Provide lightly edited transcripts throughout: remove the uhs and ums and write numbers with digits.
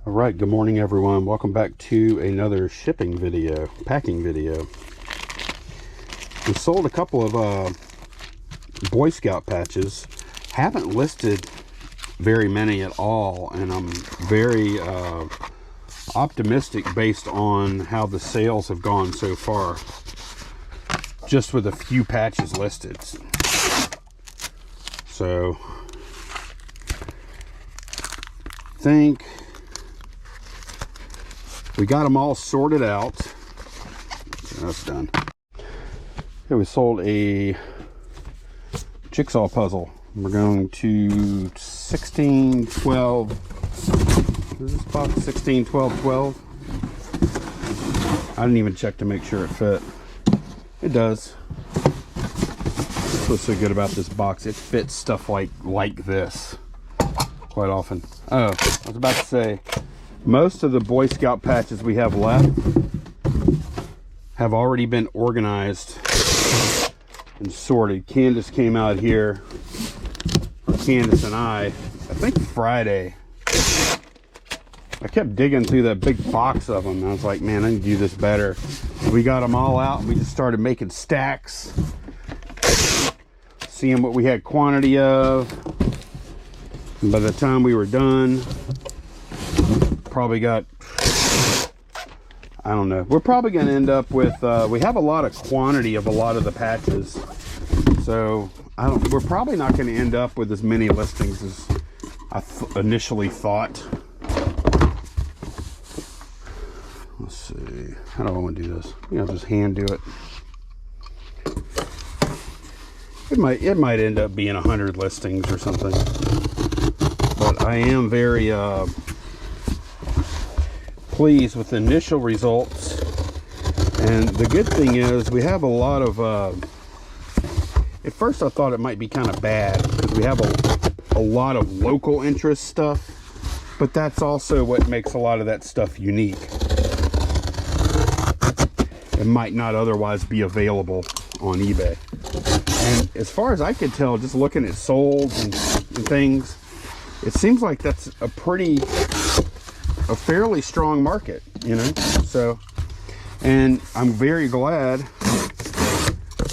All right, good morning everyone. Welcome back to another packing video. We sold a couple of Boy Scout patches. Haven't listed very many at all, and I'm very optimistic based on how the sales have gone so far, just with a few patches listed. So I think we got them all sorted out. That's done. Okay, we sold a jigsaw puzzle. We're going to 16, 12. Is this box 16, 12, 12? I didn't even check to make sure it fit. It does. That's what's so good about this box. It fits stuff like this quite often. Oh, I was about to say, most of the Boy Scout patches we have left have already been organized and sorted. Candace came out here, or Candace and I think Friday. I kept digging through that big box of them, and I was like, man, I need to do this better. We got them all out, and we just started making stacks, seeing what we had quantity of. And by the time we were done, probably got, I don't know, we're probably going to end up with, we have a lot of quantity of a lot of the patches, so we're probably not going to end up with as many listings as I initially thought. Let's see, how do I want to do this? I'll just hand do it. It might end up being 100 listings or something, but I am very pleased with the initial results. And the good thing is we have a lot of at first I thought it might be kind of bad because we have a lot of local interest stuff, but that's also what makes a lot of that stuff unique. It might not otherwise be available on eBay. And as far as I could tell, just looking at solds and things, it seems like that's a fairly strong market, you know. So, and I'm very glad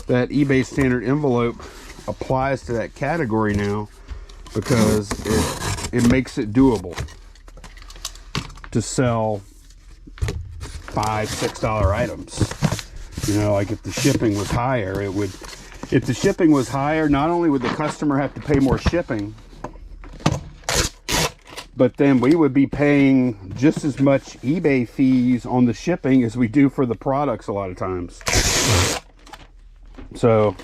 that eBay standard envelope applies to that category now, because it makes it doable to sell $5-6 items. You know, like if the shipping was higher, if the shipping was higher, not only would the customer have to pay more shipping, but then we would be paying just as much eBay fees on the shipping as we do for the products a lot of times. So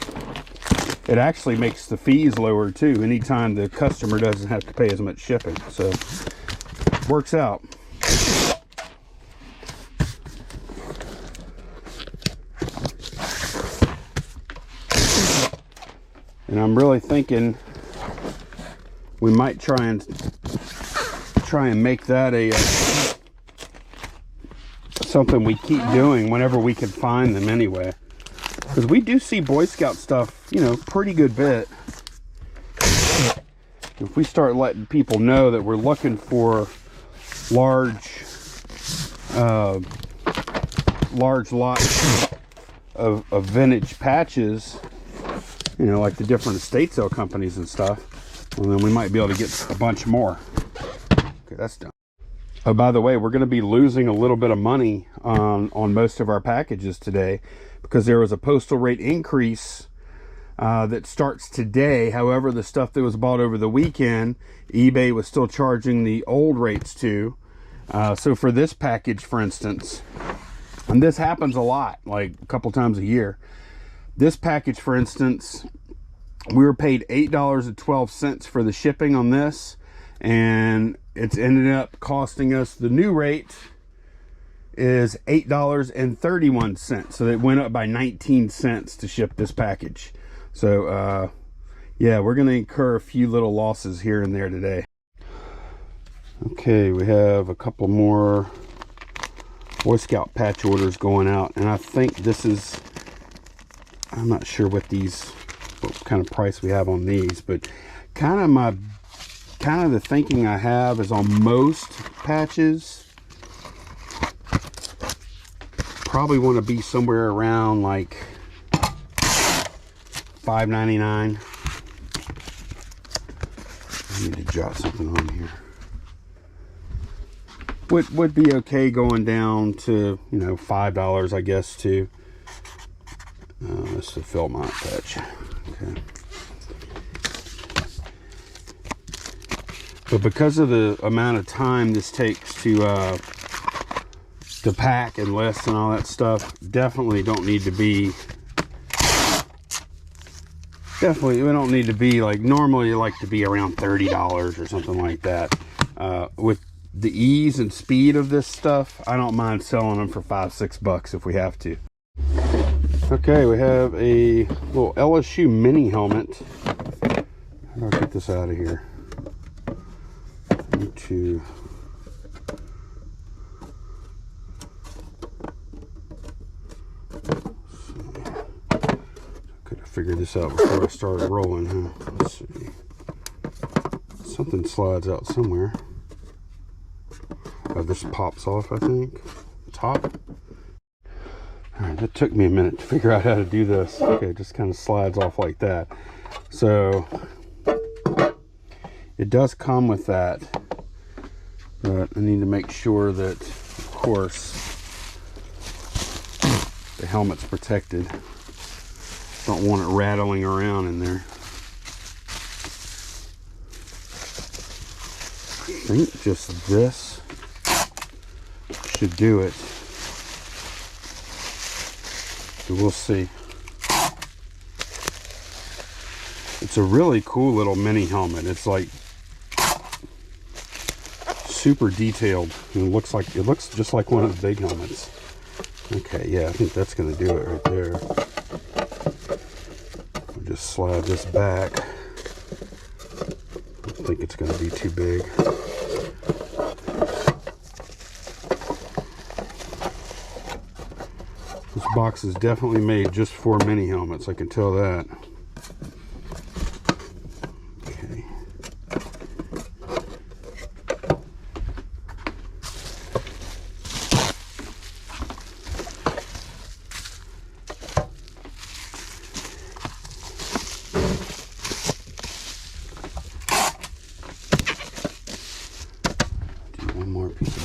it actually makes the fees lower too, anytime the customer doesn't have to pay as much shipping. So it works out. And I'm really thinking we might try and make that a something we keep doing whenever we can find them anyway, because we do see Boy Scout stuff, you know, pretty good bit. If we start letting people know that we're looking for large lots of vintage patches, you know, like the different estate sale companies and stuff, well, then we might be able to get a bunch more. Okay, that's done. Oh, by the way, we're going to be losing a little bit of money on most of our packages today, because there was a postal rate increase that starts today. However, the stuff that was bought over the weekend, eBay was still charging the old rates too. So for this package, for instance, and this happens a lot, like a couple times a year. This package, for instance, we were paid $8.12 for the shipping on this, and it's ended up costing us, the new rate is $8.31. So it went up by 19 cents to ship this package. So yeah, we're going to incur a few little losses here and there today. Okay, we have a couple more Boy Scout patch orders going out, and I think this is, I'm not sure what kind of price we have on these, but kind of my kind of the thinking I have is on most patches, probably want to be somewhere around like $5.99. I need to jot something on here. Would be okay going down to, you know, $5, I guess, too. That's the Philmont patch. Okay. But because of the amount of time this takes to pack and list and all that stuff, definitely don't need to be. Definitely, we don't need to be like, normally you like to be around $30 or something like that. With the ease and speed of this stuff, I don't mind selling them for $5-6 if we have to. Okay, we have a little LSU mini helmet. How do I get this out of here? I need to. Figure this out before I started rolling, huh? Let's see. Something slides out somewhere. Oh, this pops off, I think. Top. Alright, that took me a minute to figure out how to do this. Okay, it just kind of slides off like that. So, it does come with that. But I need to make sure that, of course, the helmet's protected. Don't want it rattling around in there. I think just this should do it. But we'll see. It's a really cool little mini helmet. It's like super detailed. It looks just like one of the big helmets. Okay, yeah, I think that's gonna do it right there. Just slide this back. I don't think it's going to be too big. This box is definitely made just for mini helmets, I can tell that. Okay.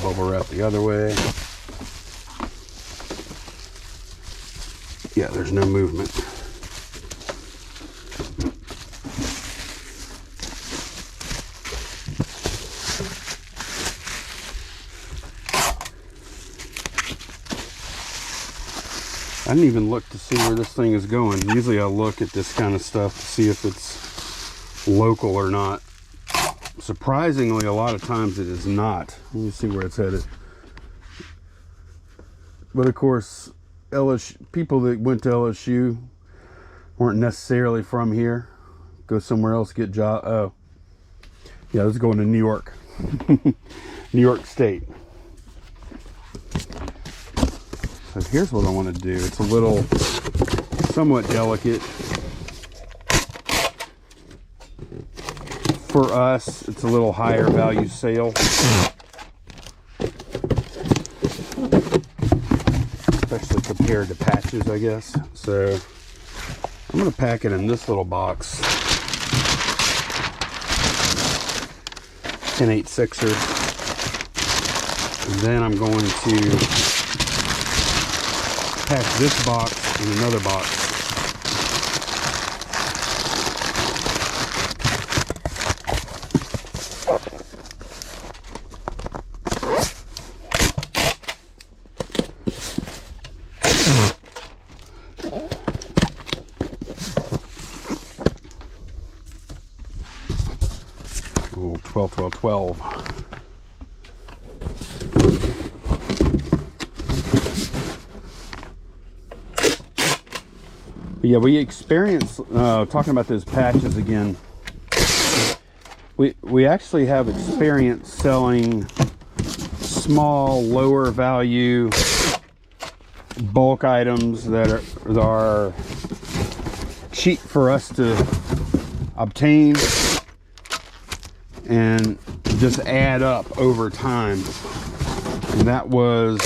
Bubble wrap the other way. Yeah, there's no movement. I didn't even look to see where this thing is going. Usually I look at this kind of stuff to see if it's local or not. Surprisingly, a lot of times it is not. Let me see where it's headed. But of course, people that went to LSU weren't necessarily from here. Go somewhere else, get job. Oh, yeah, let's go into New York, New York State. So here's what I want to do. It's a little, somewhat delicate. For us, it's a little higher value sale. Especially compared to patches, I guess. So I'm going to pack it in this little box. 10/8/6er. And then I'm going to pack this box in another box. Oh, 12, 12, 12. But yeah, we experienced, talking about those patches again, we actually have experience selling small, lower value bulk items that are cheap for us to obtain, and just add up over time. And that was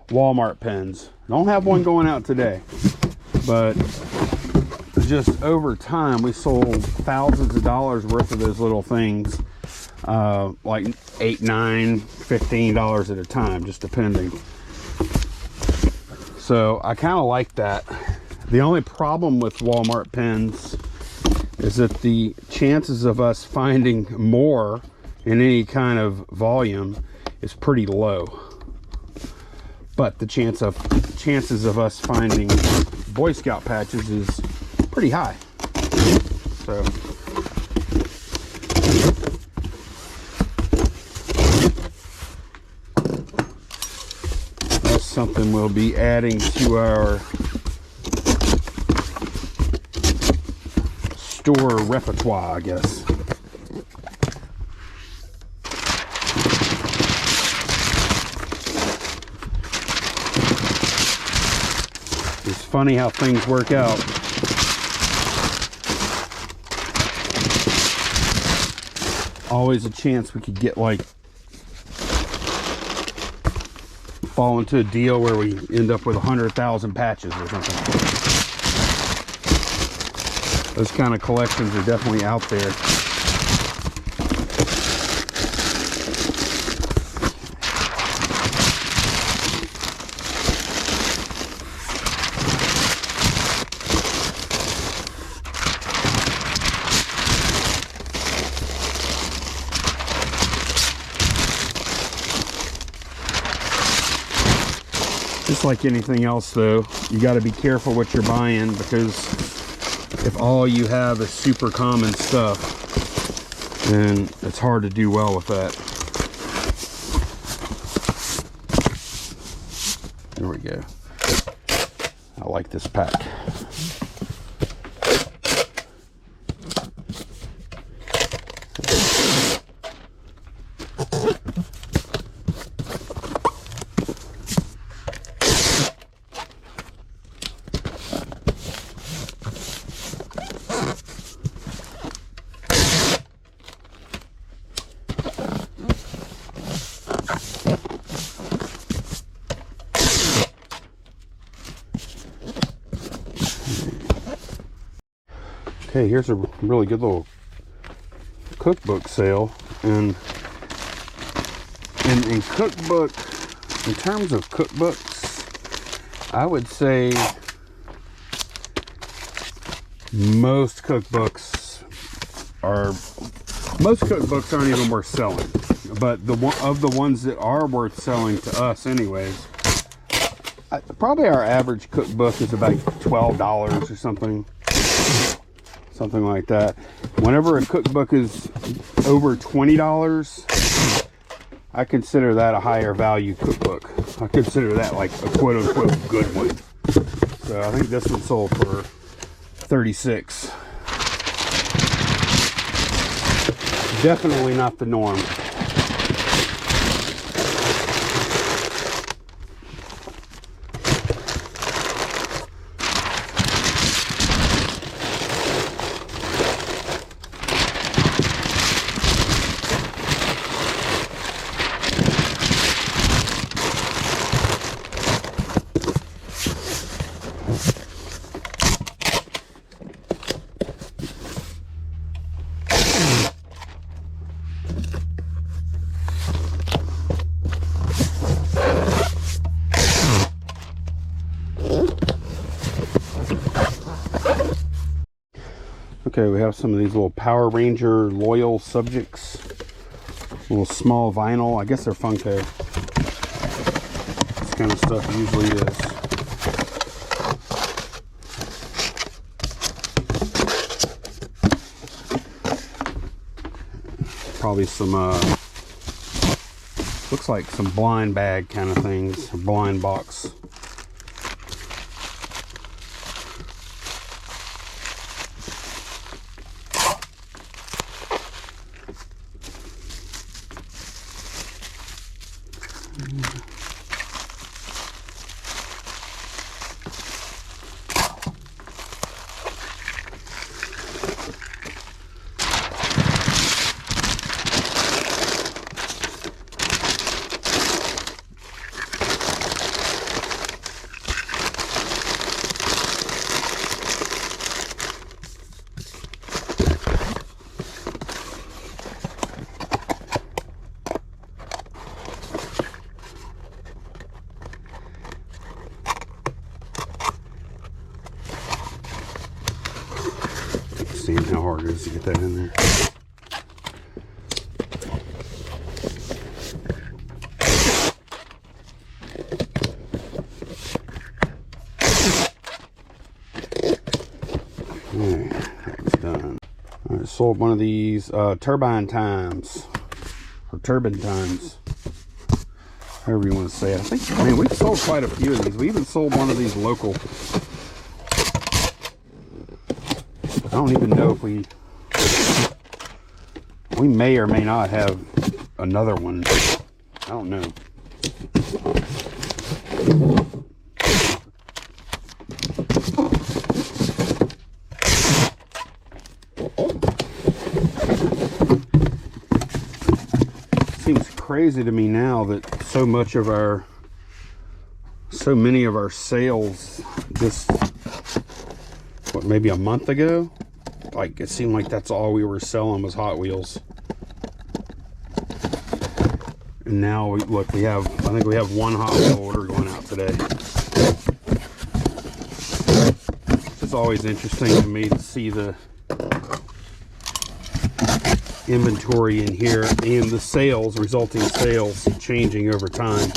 Walmart pens. Don't have one going out today, but just over time we sold thousands of dollars worth of those little things, like $8, $9, $15 at a time, just depending. So I kind of like that. The only problem with Walmart pens is that the chances of us finding more in any kind of volume is pretty low. But the chances of us finding Boy Scout patches is pretty high. So that's something we'll be adding to our store repertoire, I guess. It's funny how things work out. Always a chance we could get, like, fall into a deal where we end up with 100,000 patches or something. Those kind of collections are definitely out there. Just like anything else, though, you got to be careful what you're buying, because if all you have is super common stuff, then it's hard to do well with that. There we go. I like this pack. Okay, here's a really good little cookbook sale, and in cookbook, in terms of cookbooks, I would say most cookbooks aren't even worth selling, but the ones that are worth selling to us anyways, probably our average cookbook is about $12 or something like that. Whenever a cookbook is over $20, I consider that a higher value cookbook. I consider that like a quote unquote good one. So I think this one sold for $36. Definitely not the norm. Okay, we have some of these little Power Ranger loyal subjects. Little small vinyl. I guess they're Funko. This kind of stuff usually is. Probably some, looks like some blind bag kind of things. A blind box. how hard it is to get that in there. That's done. All right, sold one of these turbine times, or turbine times, however you want to say it. I think, man, we've sold quite a few of these. We even sold one of these local. I don't even know if we may or may not have another one. I don't know. Seems crazy to me now that so many of our sales just, what, maybe a month ago, like it seemed like that's all we were selling was Hot Wheels. And now look, I think we have one Hot Wheel order going out today. It's always interesting to me to see the inventory in here and the sales, resulting sales changing over time.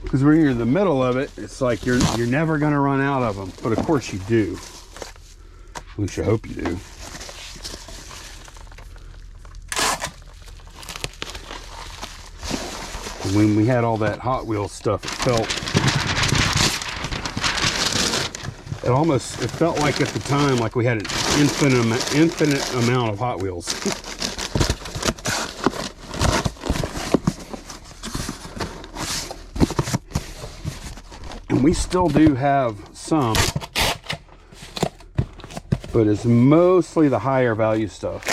Because when you're in the middle of it, it's like you're never going to run out of them. But of course you do. At least you hope you do. And when we had all that Hot Wheels stuff, it felt like at the time like we had an infinite amount of Hot Wheels. And we still do have some, but it's mostly the higher value stuff.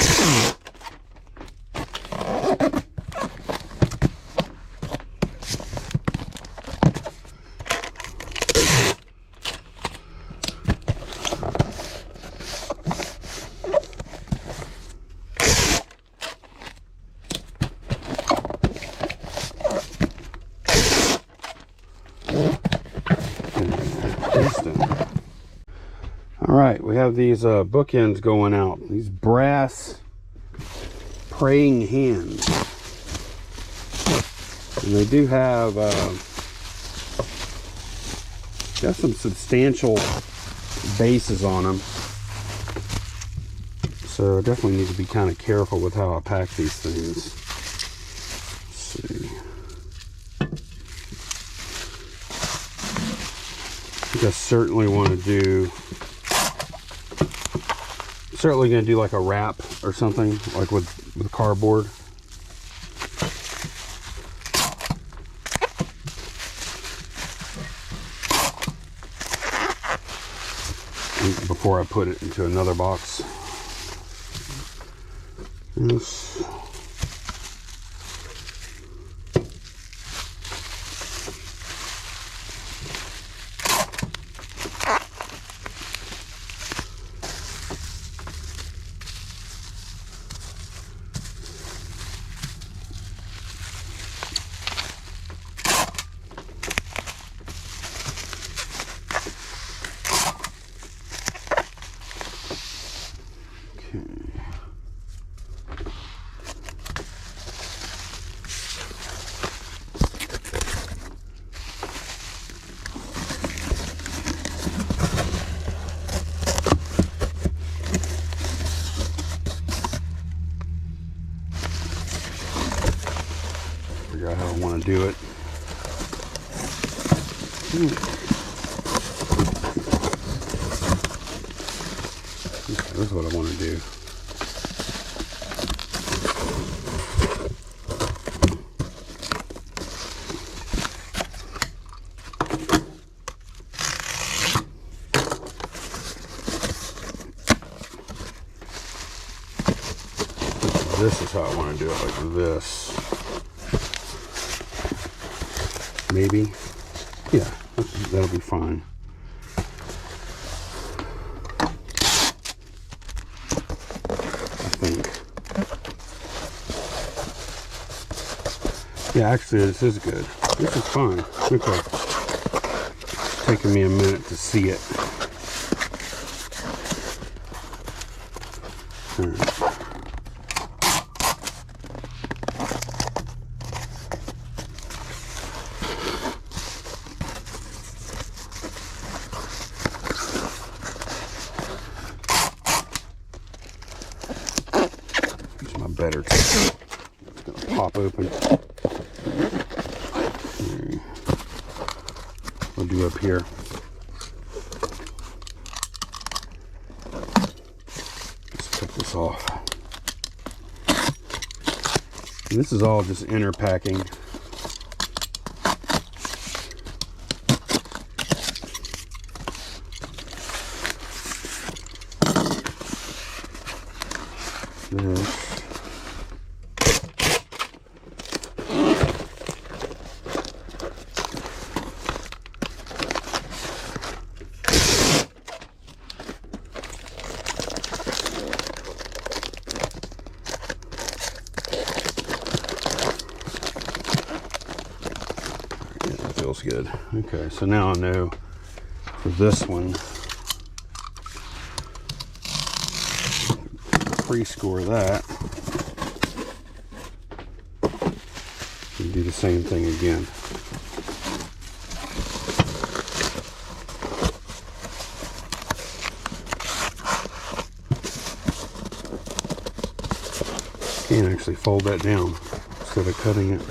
Alright, we have these bookends going out. These brass praying hands. And they do have got some substantial bases on them. So I definitely need to be kind of careful with how I pack these things. Let's see. I think I certainly want to do, certainly going to do like a wrap or something, like with cardboard. Before I put it into another box. Yes. Figure out how I want to do it. Okay, this is what I want to do. This is how I want to do it, like this. Maybe. Yeah, that'll be fine. I think. Yeah, actually this is good. This is fine. Okay. It's taking me a minute to see it. there too. It's gonna pop open. We'll do up here. Let's cut this off. And this is all just inner packing. This. Feels good. Okay, so now I know for this one, pre-score that and do the same thing again. Can't actually fold that down instead of cutting it.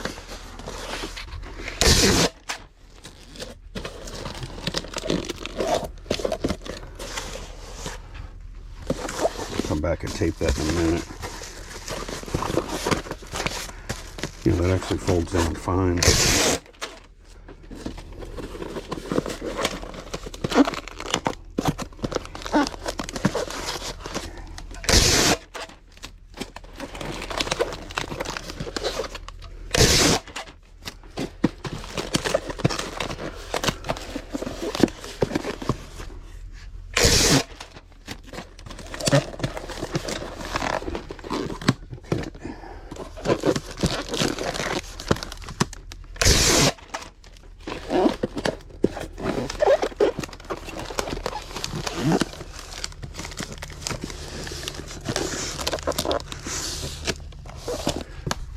Back and tape that in a minute. Yeah, that actually folds down fine.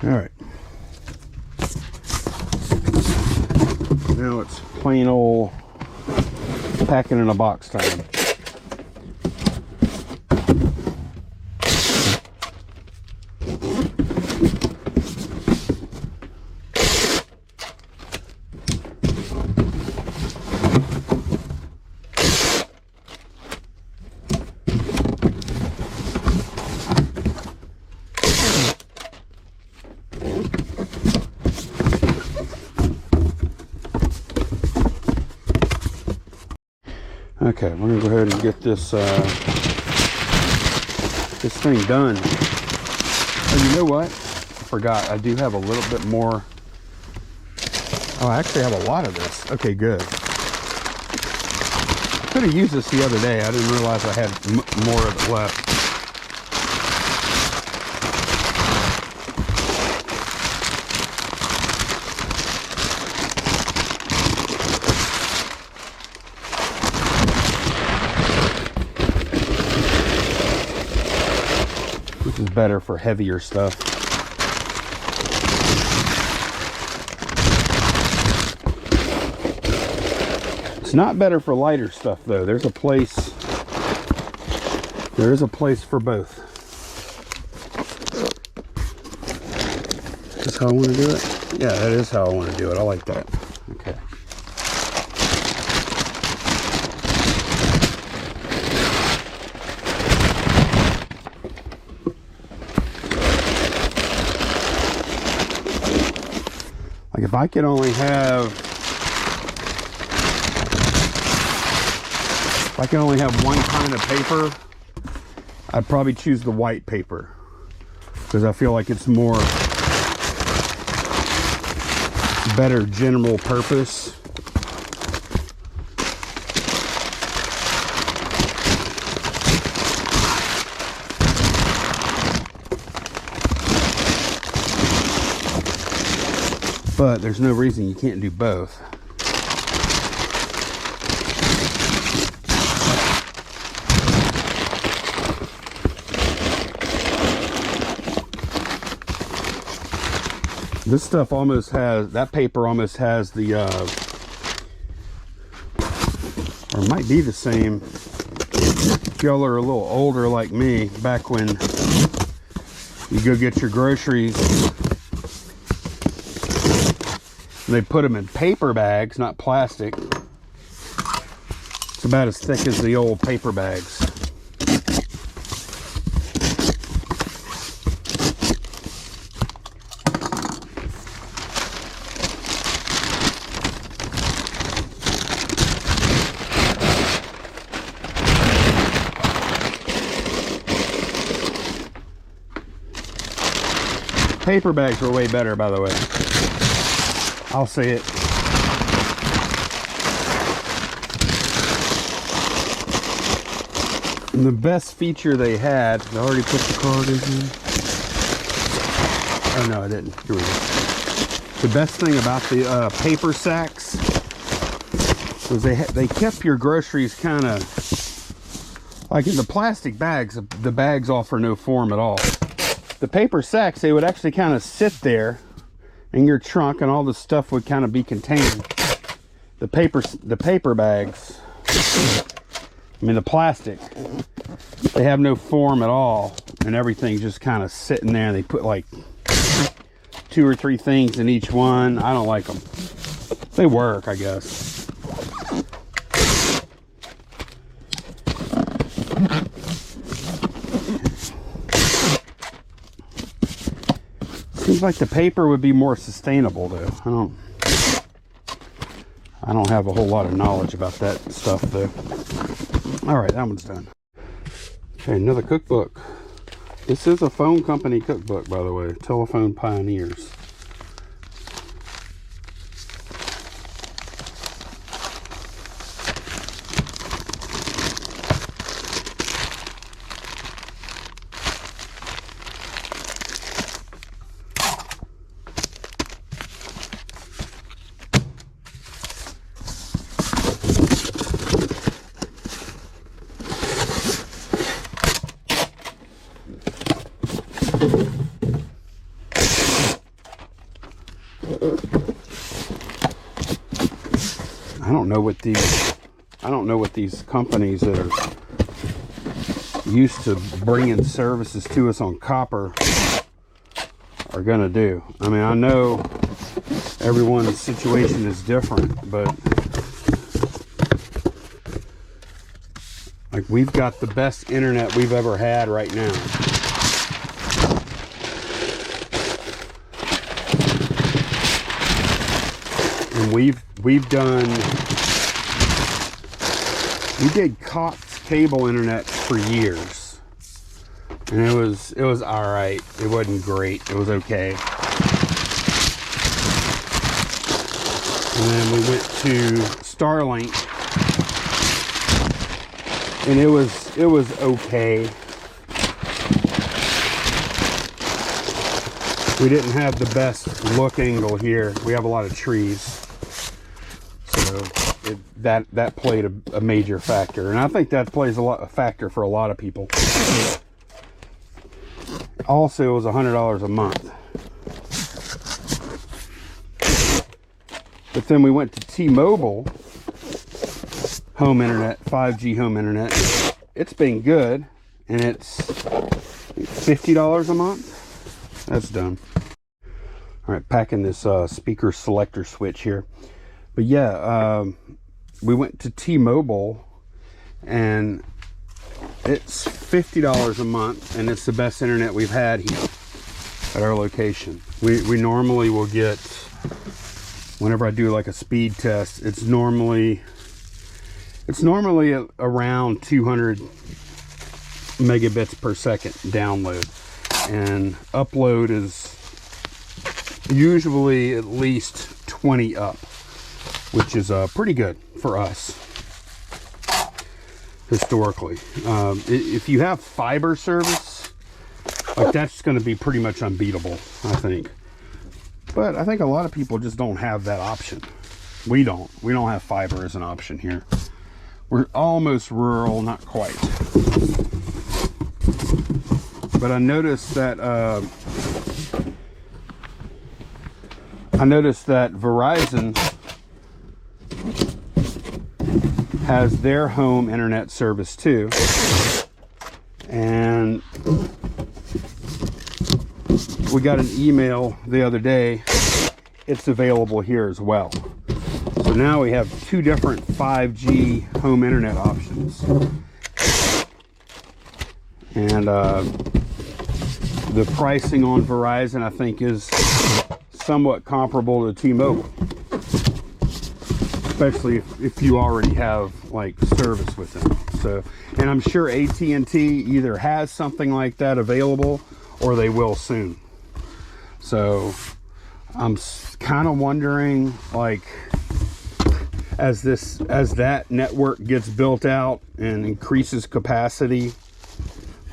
All right. Now it's plain old packing in a box time. Okay, we're gonna go ahead and get this this thing done. Oh, you know what? I forgot. I do have a little bit more. Oh, I actually have a lot of this. Okay, good. I could have used this the other day. I didn't realize I had more of it left. This is better for heavier stuff. It's not better for lighter stuff though. There is a place for both. Is this how I want to do it? Yeah, that is how I want to do it. I like that. Okay. Like if I could only have one kind of paper, I'd probably choose the white paper because I feel like it's more better general purpose. But there's no reason you can't do both. This stuff almost has, that paper almost has the, or it might be the same. If y'all are a little older like me, back when You go get your groceries, and they put them in paper bags, not plastic. It's about as thick as the old paper bags. Paper bags were way better, by the way. I'll say it. And the best feature they had, I already put the card in. Oh no, I didn't. Here we go. The best thing about the paper sacks was they kept your groceries kind of like in the plastic bags. The bags offer no form at all. The paper sacks, they would actually kind of sit there in your trunk, and all the stuff would kind of be contained. The paper bags, I mean the plastic, they have no form at all, and everything's just kind of sitting there. They put like 2 or 3 things in each one. I don't like them. They work, I guess. Seems like the paper would be more sustainable, though. I don't have a whole lot of knowledge about that stuff, though. All right, that one's done. Okay, another cookbook. This is a phone company cookbook, by the way. Telephone Pioneers. I don't know what these companies that are used to bringing services to us on copper are gonna do. I mean, I know everyone's situation is different, but like, we've got the best internet we've ever had right now. And we did Cox cable internet for years, and it was all right. It wasn't great. It was okay. And then we went to Starlink, and it was okay. We didn't have the best look angle here. We have a lot of trees, so that played a major factor, and I think that plays a factor for a lot of people. Also, it was $100 a month. But then we went to T-Mobile home internet, 5G home internet. It's been good, and it's $50 a month. That's done. All right, packing this speaker selector switch here. But yeah, we went to T-Mobile, and it's $50 a month, and it's the best internet we've had here at our location. We normally will get, whenever I do like a speed test, it's normally around 200 megabits per second download, and upload is usually at least 20 up, which is pretty good for us historically. If you have fiber service, like, that's going to be pretty much unbeatable, I think. But I think a lot of people just don't have that option. We don't have fiber as an option here. We're almost rural, not quite. But I noticed that Verizon has their home internet service too, and we got an email the other day. It's available here as well. So now we have 2 different 5G home internet options. And the pricing on Verizon, I think, is somewhat comparable to T-Mobile. Especially if you already have like service with them. So, and I'm sure AT&T either has something like that available or they will soon. So I'm kind of wondering, like, as that network gets built out and increases capacity,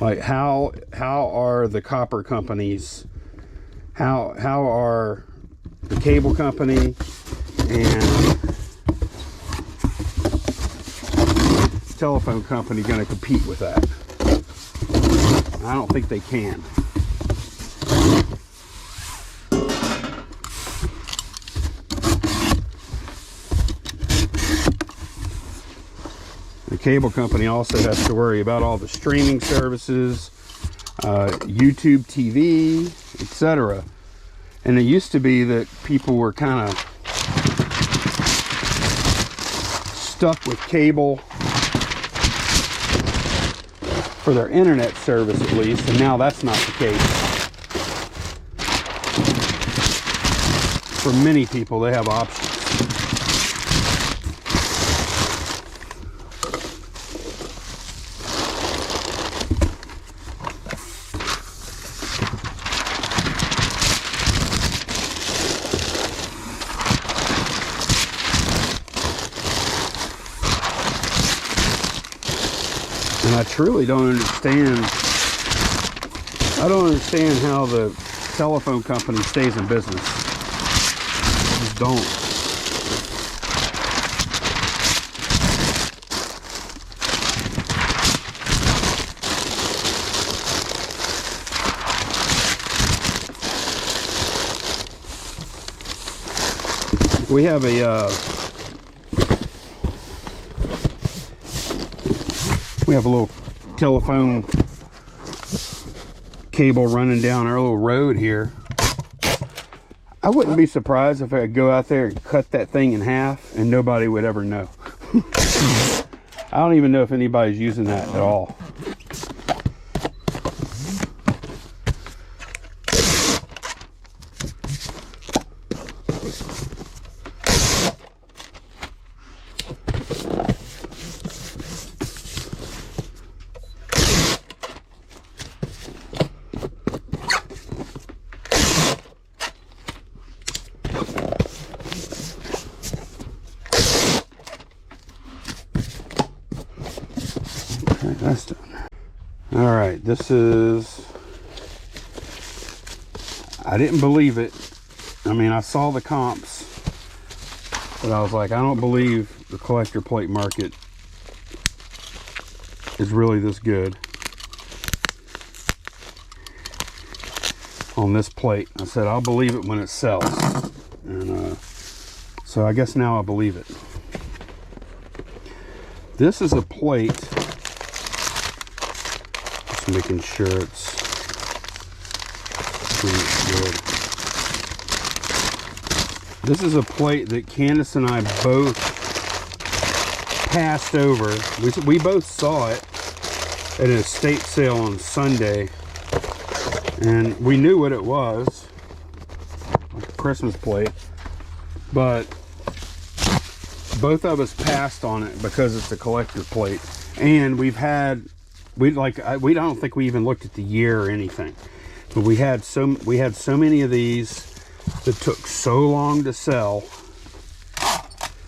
like how are the copper companies, how are the cable company and telephone company going to compete with that? I don't think they can. The cable company also has to worry about all the streaming services, YouTube TV, etc. And it used to be that people were kind of stuck with cable for their internet service, at least, and now that's not the case. For many people, they have options. And I truly don't understand. I don't understand how the telephone company stays in business. I just don't. We have a little telephone cable running down our little road here. I wouldn't be surprised if I could go out there and cut that thing in half and nobody would ever know. I don't even know if anybody's using that at all. That's done. All right, this is, I didn't believe it. I mean, I saw the comps, but I was like, I don't believe the collector plate market is really this good on this plate. I said, I'll believe it when it sells. And so I guess now I believe it. This is a plate. Making sure it's good. This is a plate that Candace and I both passed over. We both saw it at an estate sale on Sunday, and we knew what it was, like a Christmas plate, but both of us passed on it because it's a collector plate. And we don't think we even looked at the year or anything, but we had so many of these that took so long to sell.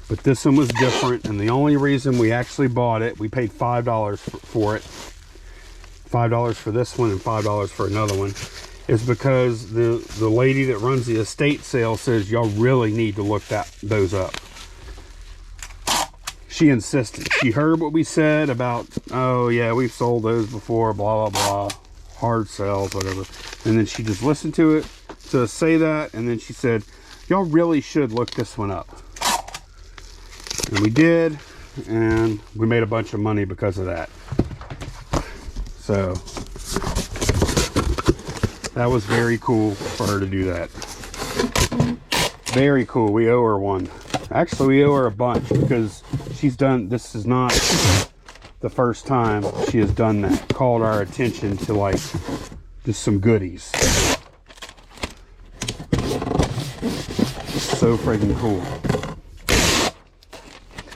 But this one was different, and the only reason we actually bought it, we paid $5 for it, $5 for this one and $5 for another one, is because the lady that runs the estate sale says y'all really need to look those up. She insisted. She heard what we said about, oh yeah, we've sold those before, blah, blah, blah, hard sales, whatever. And then she just listened to it, to say that, and then she said, y'all really should look this one up. And we did, and we made a bunch of money because of that. So, That was very cool for her to do that. Very cool. We owe her one. Actually, we owe her a bunch because she's done, this is not the first time she has done that. Called our attention to like just some goodies. So freaking cool.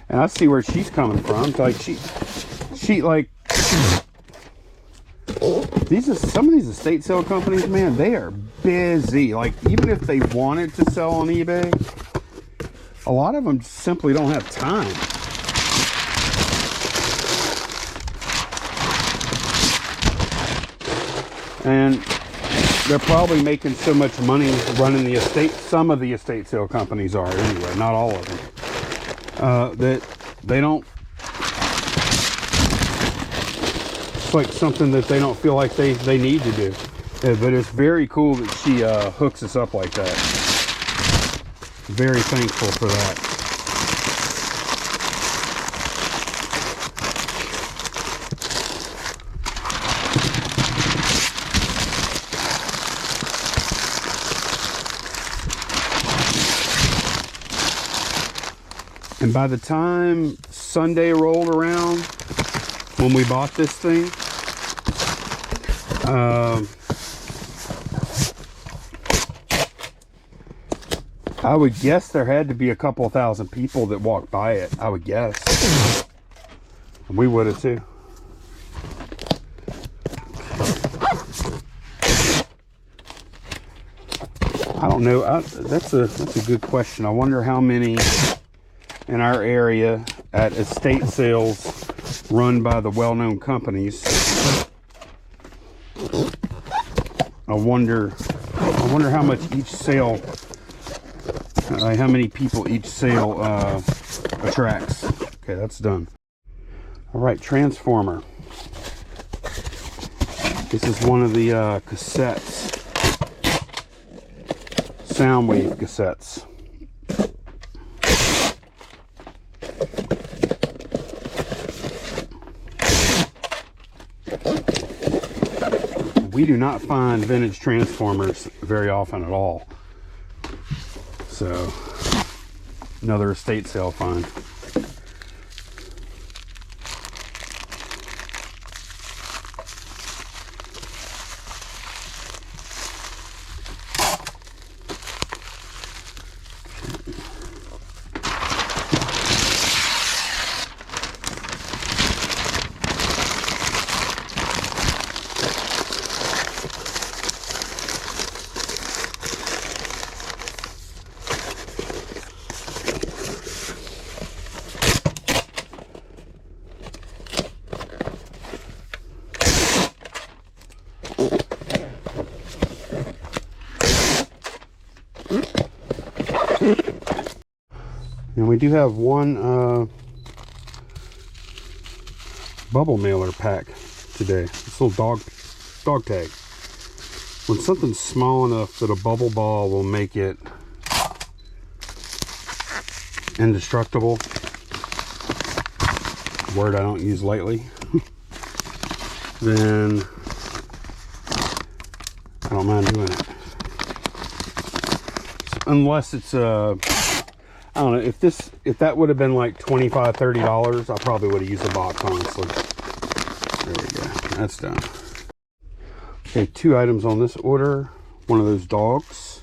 And I see where she's coming from. Like she like, these are some of these estate sale companies, man, they are busy. Like even if they wanted to sell on eBay, a lot of them simply don't have time. And they're probably making so much money running the estate, some of the estate sale companies are anyway, not all of them, that they don't, it's like something that they don't feel like they need to do. Yeah, but it's very cool that she hooks us up like that. Very thankful for that. And by the time Sunday rolled around, when we bought this thing, I would guess there had to be a couple thousand people that walked by it. I would guess. And we would have too. I don't know. That's a good question. I wonder how many in our area at estate sales run by the well-known companies. I wonder how much each sale, how many people each sale attracts. Okay, that's done. All right, transformer. This is one of the cassettes, sound wave cassettes. We do not find vintage transformers very often at all. So, another estate sale find. And we do have one bubble mailer pack today. This little dog tag. When something's small enough that a bubble ball will make it indestructible, a word I don't use lightly, then I don't mind doing it. Unless it's I don't know, if that would have been like $25, $30, I probably would have used a box, honestly. There we go. That's done. Okay, 2 items on this order. One of those dogs,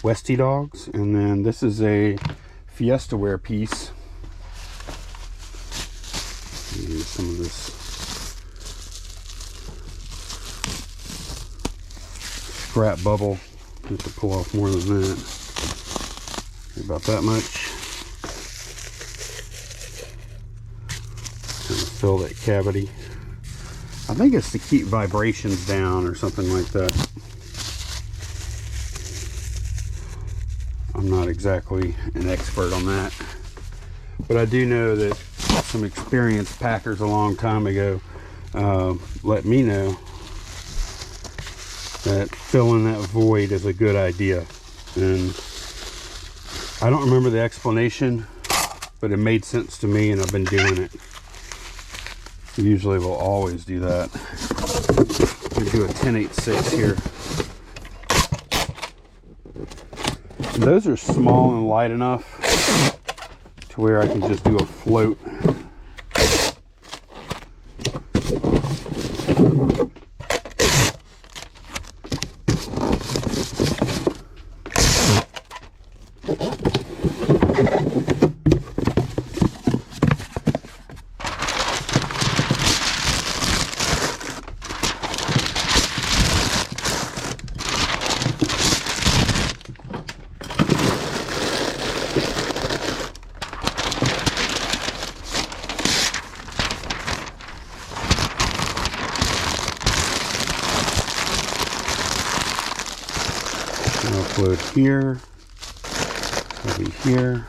Westie dogs, and then this is a Fiestaware piece. Use some of this scrap bubble just to pull off more than that. About that much. Kind of fill that cavity. I think it's to keep vibrations down or something like that. I'm not exactly an expert on that, but I do know that some experienced packers a long time ago let me know that filling that void is a good idea. And I don't remember the explanation, but it made sense to me and I've been doing it. Usually we'll always do that. I'm going to do a 10/8/6 here. Those are small and light enough to where I can just do a float. Float here, maybe here.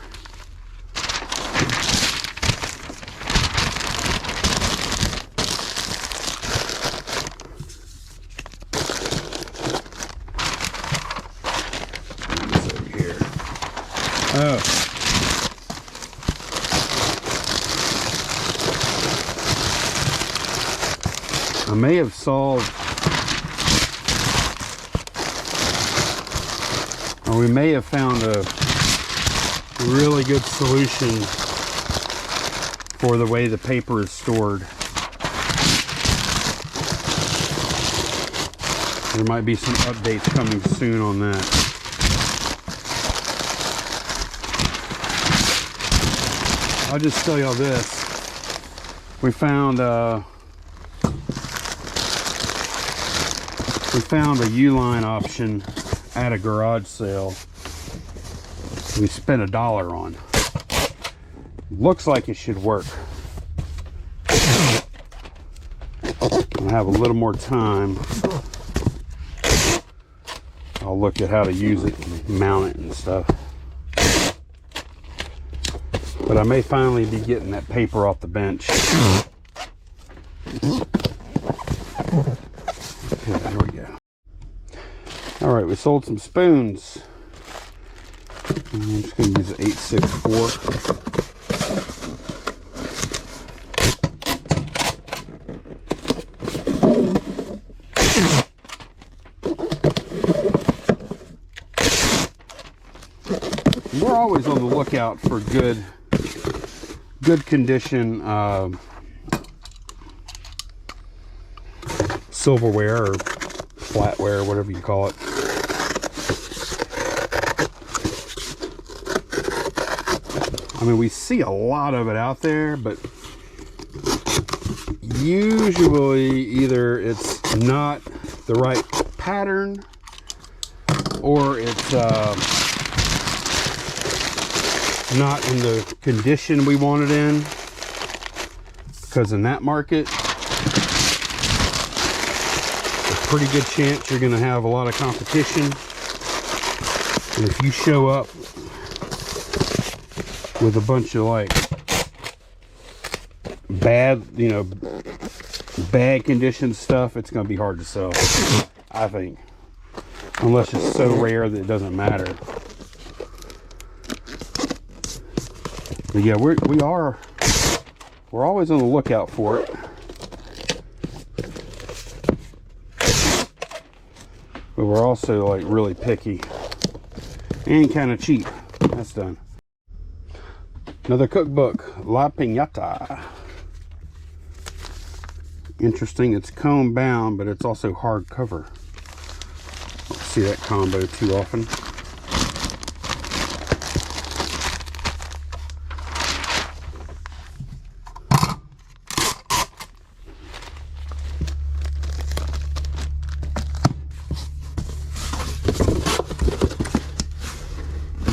It's over here. Oh. I may have solved, or we may have found a really good solution for the way the paper is stored. There might be some updates coming soon on that. I'll just tell y'all this. We found a U-line option at a garage sale. We spent $1 on. Looks like it should work. I'll have a little more time. I'll look at how to use it and mount it and stuff. But I may finally be getting that paper off the bench. Okay, there we go. All right, we sold some spoons. I'm just going to use an 8/6 fork. We're always on the lookout for good condition silverware or flatware, whatever you call it. I mean, we see a lot of it out there, but usually either it's not the right pattern or it's not in the condition we want it in, because in that market, a pretty good chance you're going to have a lot of competition. And if you show up with a bunch of like bad, you know, bad condition stuff, it's going to be hard to sell, I think, unless it's so rare that it doesn't matter. But yeah, we're always on the lookout for it. But we're also like really picky and kind of cheap. That's done. Another cookbook, La Piñata. Interesting, it's comb bound, but it's also hard cover. Don't see that combo too often.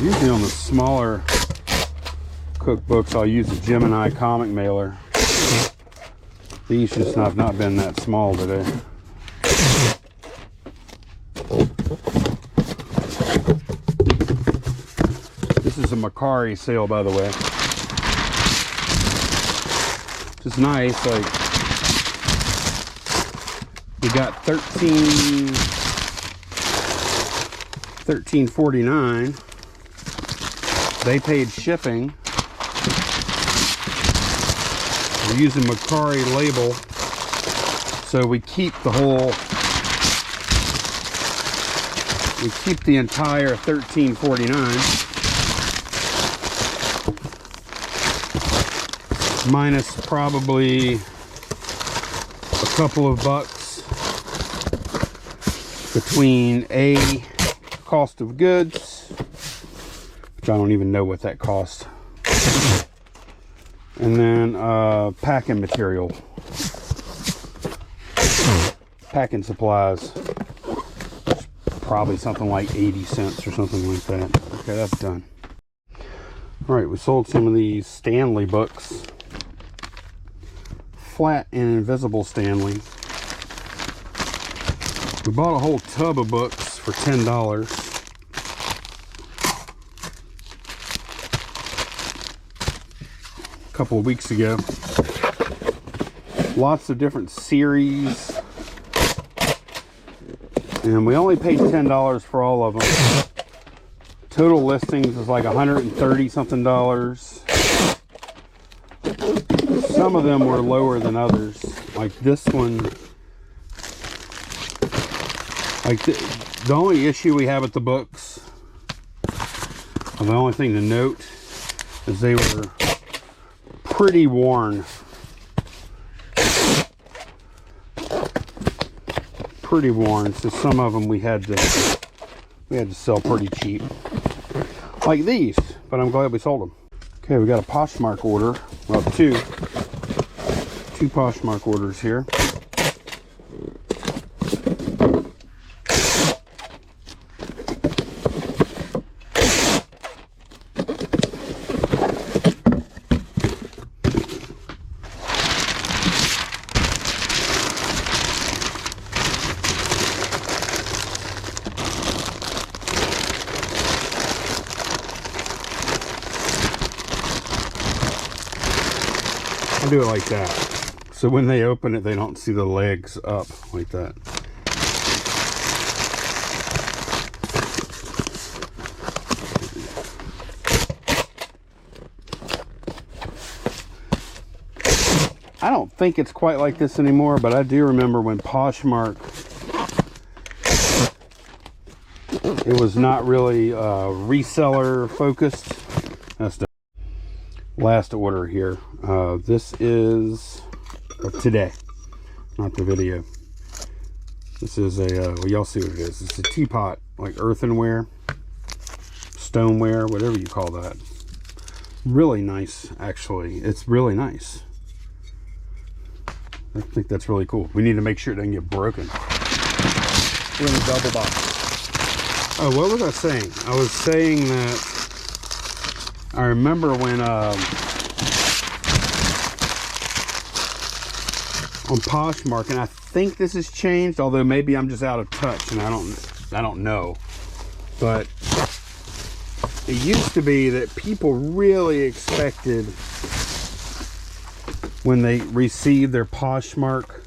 Usually on the smaller cookbooks, I'll use a Gemini comic mailer. These just have not been that small today. This is a Macari sale, by the way. Which is nice. Like, we got $13.49. They paid shipping. We're using Macari label, so we keep the whole, we keep the entire $13.49 minus probably a couple of bucks between a cost of goods, which I don't even know what that costs, and then packing material, packing supplies, probably something like 80 cents or something like that. Okay, that's done. All right, we sold some of these Stanley books, flat and invisible Stanley. We bought a whole tub of books for $10. A couple of weeks ago. Lots of different series. And we only paid $10 for all of them. Total listings is like $130 something. Some of them were lower than others. Like this one. Like the only issue we have with the books, and the only thing to note, is they were pretty worn. Pretty worn, so some of them we had to sell pretty cheap, like these. But I'm glad we sold them. Okay, we got a Poshmark order. Well, two Poshmark orders here. I do it like that, so when they open it, they don't see the legs up like that. I don't think it's quite like this anymore, but I do remember when Poshmark, it was not really reseller focused. That's the last order here. This is today, not the video. This is a well, y'all see what it is. It's a teapot, like earthenware, stoneware, whatever you call that. Really nice, actually. It's really nice. I think that's really cool. We need to make sure it doesn't get broken. We're in a double box. Oh, what was I saying? I was saying that I remember when on Poshmark, and I think this has changed, although maybe I'm just out of touch and I don't know. But it used to be that people really expected, when they received their Poshmark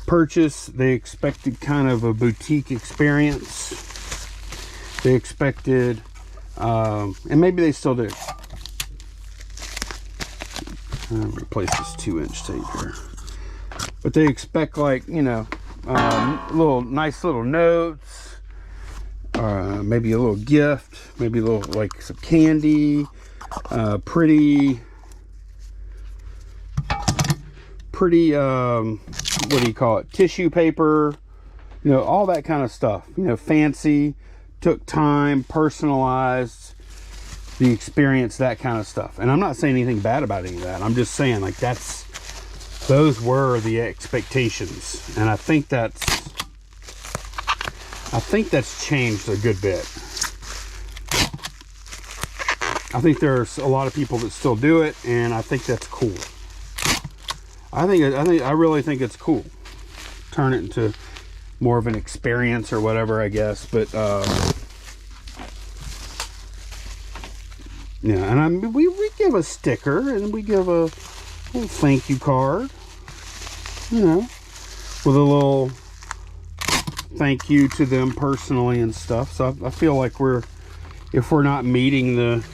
purchase, they expected kind of a boutique experience. They expected, and maybe they still do. I'll replace this 2-inch tape here. But they expect, like, you know, nice little notes, maybe a little gift, maybe a little, like, some candy, pretty, what do you call it, tissue paper, you know, all that kind of stuff, you know, fancy, took time, personalized the experience, that kind of stuff. And I'm not saying anything bad about any of that. I'm just saying, like, those were the expectations. And I think that's changed a good bit. I think there's a lot of people that still do it, and I think that's cool. I really think it's cool. Turn it into more of an experience or whatever, I guess. But yeah, and we give a sticker, and we give a little thank you card, you know, with a little thank you to them personally and stuff. So I feel like if we're not meeting the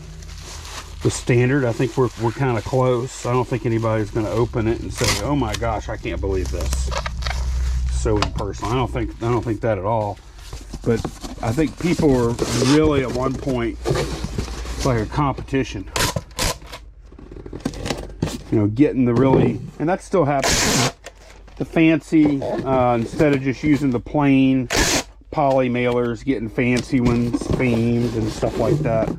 standard, I think we're kind of close. I don't think anybody's going to open it and say, "Oh my gosh, I can't believe this." So impersonal. I don't think that at all. But I think people were really at one point, it's like a competition. You know, getting the really, and that still happens, the fancy, instead of just using the plain poly mailers, getting fancy ones, themed and stuff like that,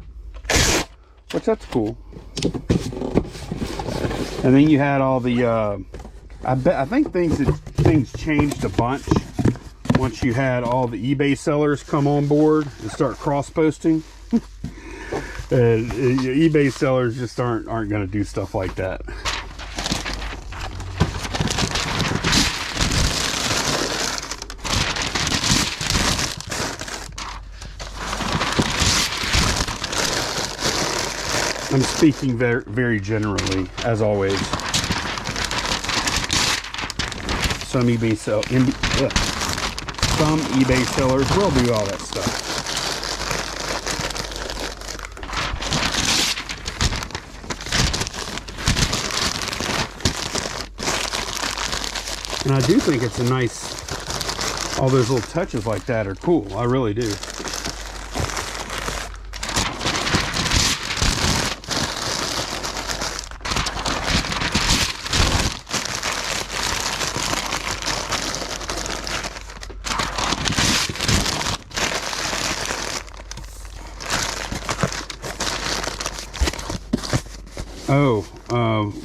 which that's cool. And then you had all the, I think things changed a bunch once you had all the eBay sellers come on board and start cross-posting. And eBay sellers just aren't going to do stuff like that. I'm speaking very, very generally, as always. Some eBay sellers will do all that stuff. And I do think it's a nice, all those little touches like that are cool. I really do.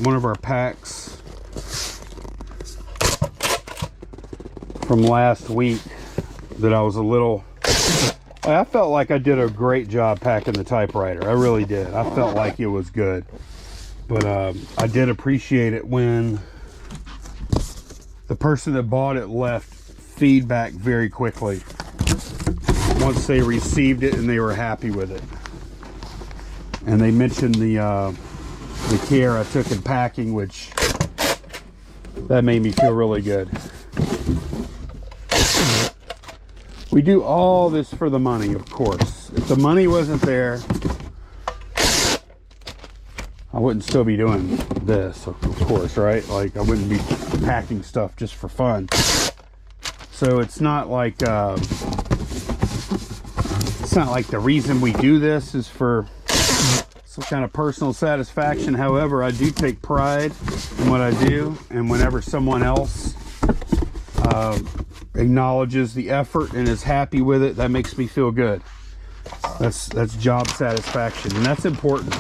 One of our packs from last week that I was a little, I felt like I did a great job packing the typewriter. I really did. I felt like it was good. But I did appreciate it when the person that bought it left feedback very quickly once they received it and they were happy with it. And they mentioned the care I took in packing, which that made me feel really good. We do all this for the money, of course. If the money wasn't there, I wouldn't still be doing this, of course, right? Like, I wouldn't be packing stuff just for fun. So it's not like the reason we do this is for some kind of personal satisfaction. However, I do take pride in what I do, and whenever someone else acknowledges the effort and is happy with it, that makes me feel good. That's job satisfaction, and that's important.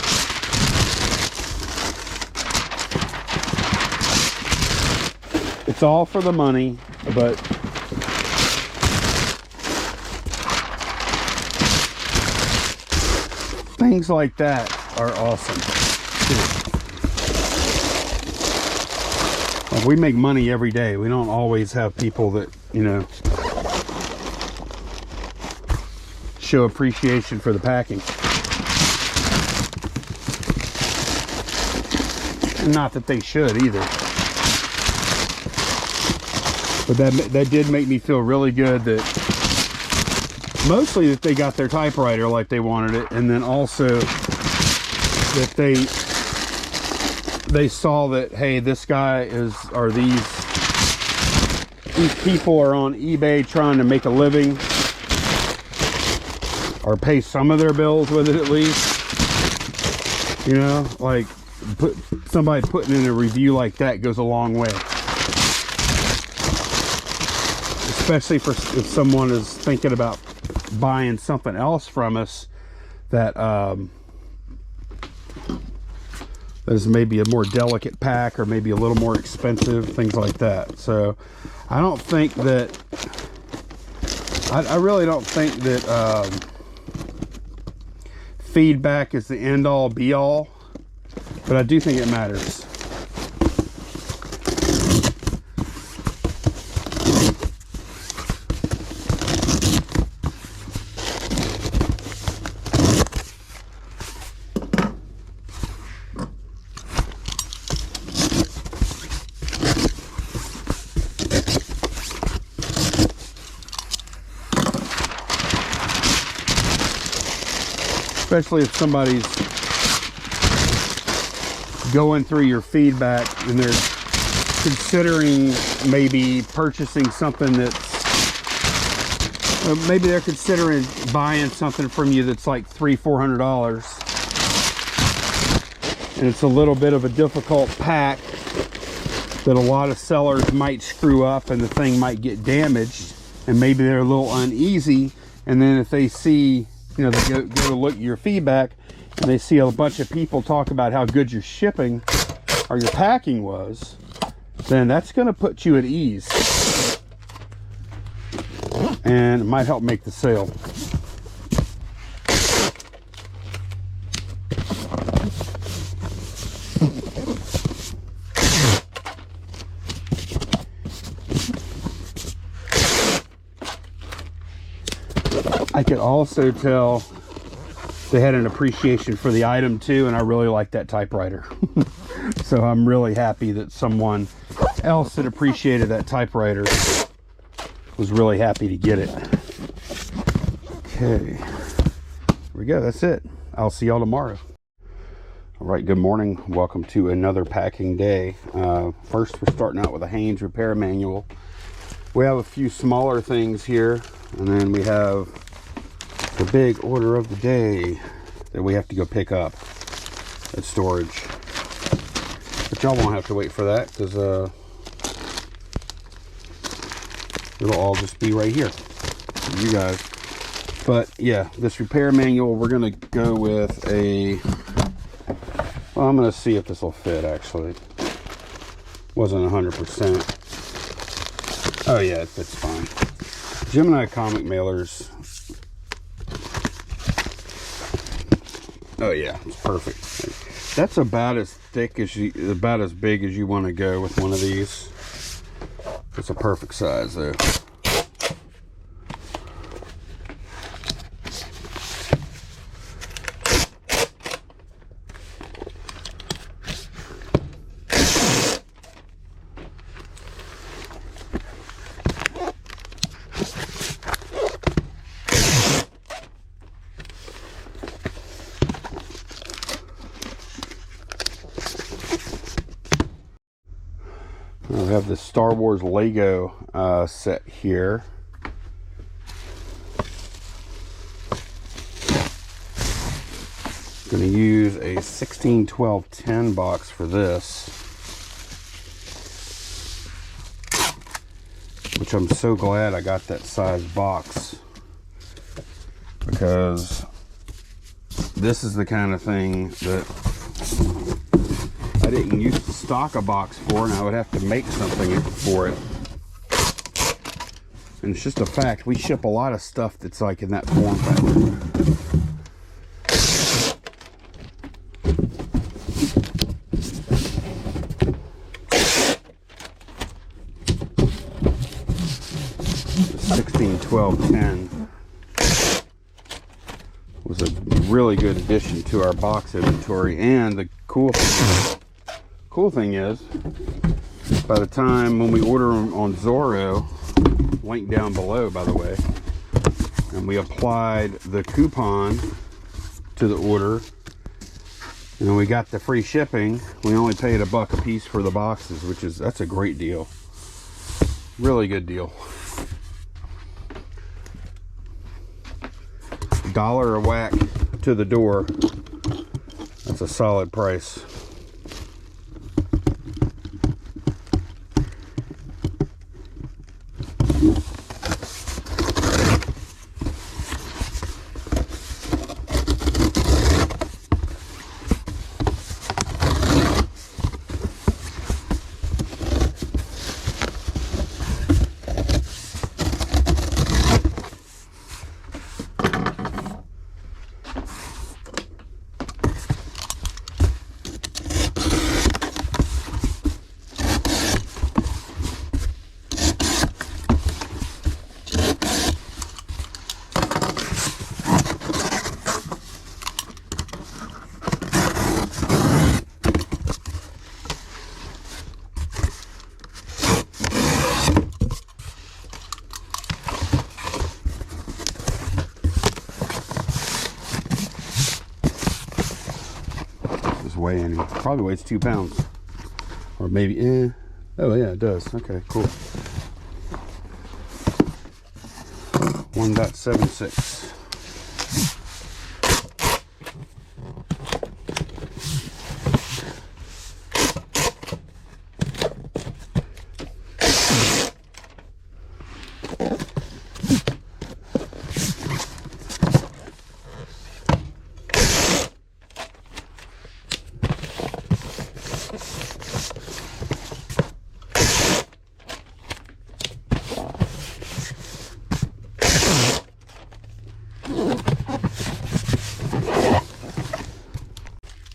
It's all for the money, but things like that are awesome too. Like, we make money every day. We don't always have people that, you know, show appreciation for the packing. Not that they should either. But that did make me feel really good that mostly that they got their typewriter like they wanted it, and then also that they saw that, hey, this guy or these people are on eBay trying to make a living or pay some of their bills with it at least. You know, like somebody putting in a review like that goes a long way. Especially if someone is thinking about buying something else from us that is maybe a more delicate pack or maybe a little more expensive, things like that. So I don't think that I really don't think that feedback is the end all be all, but I do think it matters. Especially if somebody's going through your feedback and they're considering maybe purchasing something that's maybe they're considering buying something from you that's like $300-400, and it's a little bit of a difficult pack that a lot of sellers might screw up and the thing might get damaged, and maybe they're a little uneasy. And then if they see, you know, they go to look at your feedback and they see a bunch of people talk about how good your shipping or your packing was, then that's going to put you at ease and it might help make the sale. I could also tell they had an appreciation for the item too, and I really like that typewriter. So I'm really happy that someone else that appreciated that typewriter was really happy to get it. Okay, here we go. That's it. I'll see y'all tomorrow. All right, good morning. Welcome to another packing day. First, we're starting out with a Haynes repair manual. We have a few smaller things here, and then we have the big order of the day that we have to go pick up at storage. But y'all won't have to wait for that, because it'll all just be right here for you guys. But yeah, this repair manual, we're gonna go with a, well, I'm gonna see if this will fit. Actually, wasn't 100%. Oh yeah, it fits fine. Gemini comic mailers. Oh yeah, it's perfect. That's about as thick as about as big as you want to go with one of these. It's a perfect size though. We have the Star Wars Lego set here. Going to use a 16-12-10 box for this, which I'm so glad I got that size box, because this is the kind of thing that I didn't used to stock a box for, and I would have to make something for it. And it's just a fact, we ship a lot of stuff that's like in that form factor. 16-12-10 was a really good addition to our box inventory. And the cool thing is, by the time when we order them on Zorro, link down below by the way, and we applied the coupon to the order and we got the free shipping, we only paid $1 a piece for the boxes, which is, that's a great deal. Really good deal. $1 a whack to the door. That's a solid price. Weighing, probably weighs 2 pounds, or maybe, oh yeah, it does. Okay, cool. 1.76.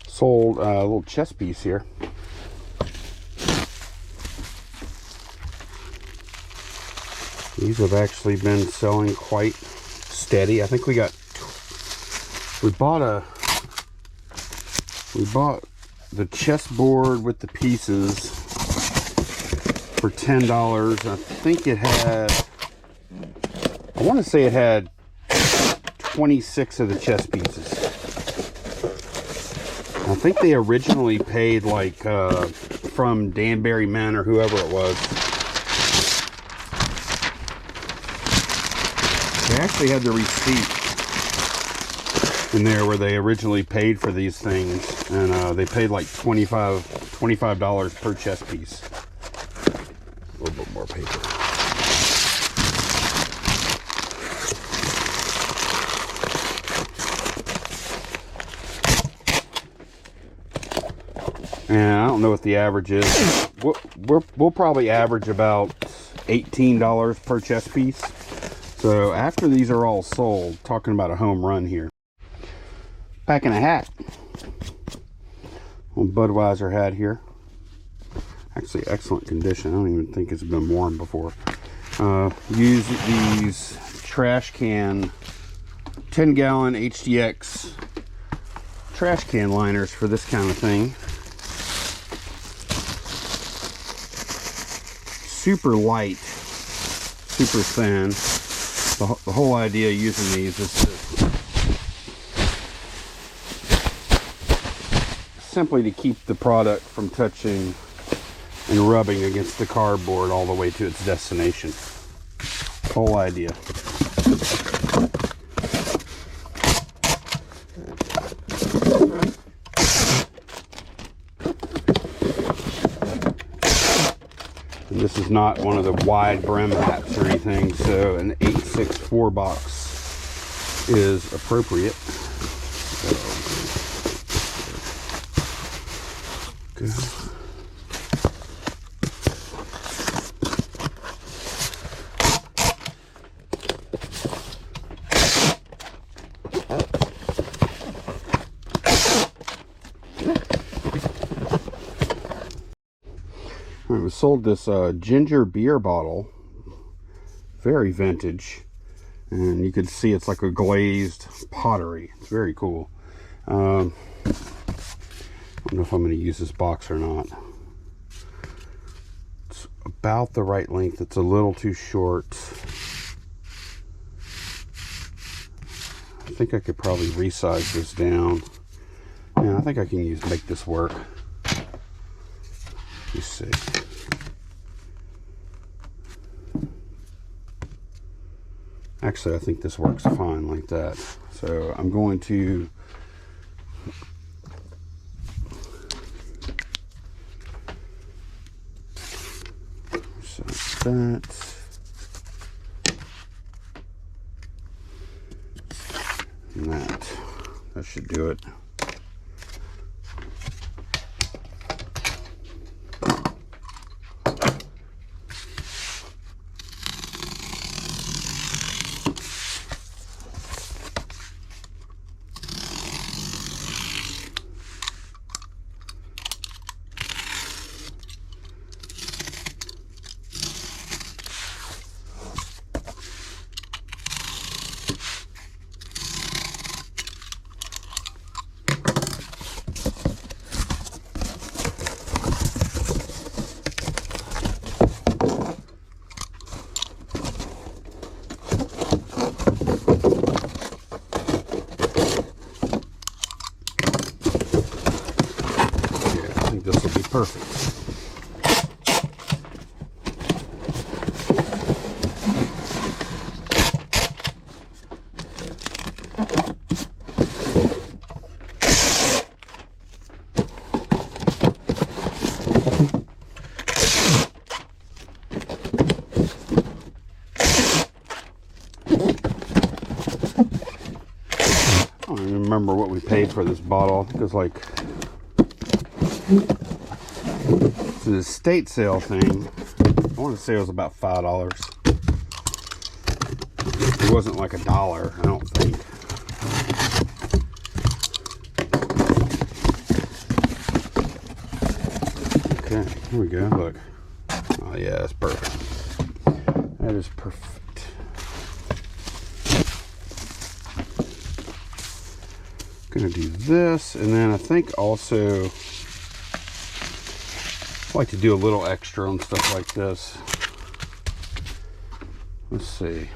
Sold a little chess piece here. These have actually been selling quite steady. I think we bought the chessboard with the pieces for $10. I think it had, I want to say it had 26 of the chess pieces. I think they originally paid, like, from Danbury Men or whoever it was. They actually had the receipt in there where they originally paid for these things. And they paid like $25 per chess piece. A little bit more paper. And I don't know what the average is. We'll probably average about $18 per chess piece. So after these are all sold, talking about a home run here. Packing a hat. Little Budweiser hat here. Actually excellent condition. I don't even think it's been worn before. Use these trash can 10-gallon HDX trash can liners for this kind of thing. Super light, super thin. The whole idea using these is simply to keep the product from touching and rubbing against the cardboard all the way to its destination. Whole idea. And this is not one of the wide brim hats or anything, so an 864 box is appropriate. So, good. We sold this ginger beer bottle, very vintage, and you can see it's like a glazed pottery. It's very cool. I don't know if I'm going to use this box or not. It's about the right length. It's a little too short. I think I could probably resize this down. Yeah, I think I can make this work. Let's see. Actually, I think this works fine like that. So I'm going to set that. And that. That should do it. This will be perfect. paid for this bottle. I think it was like, it's an estate sale thing. I want to say it was about $5. It wasn't like $1, I don't think. Okay, here we go. Look. Oh yeah, that's perfect. That is perfect. Gonna do this, and then I think also I like to do a little extra on stuff like this. Let's see.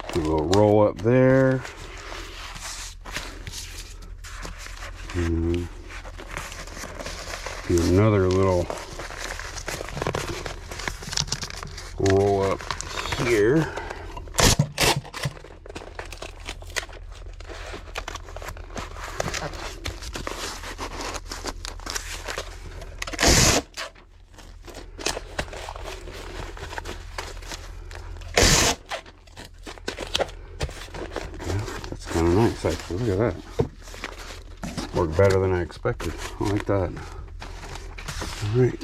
A little roll up there. And do another little roll up here. Kind of nice, actually. Look at that. Worked better than I expected. I like that. All right.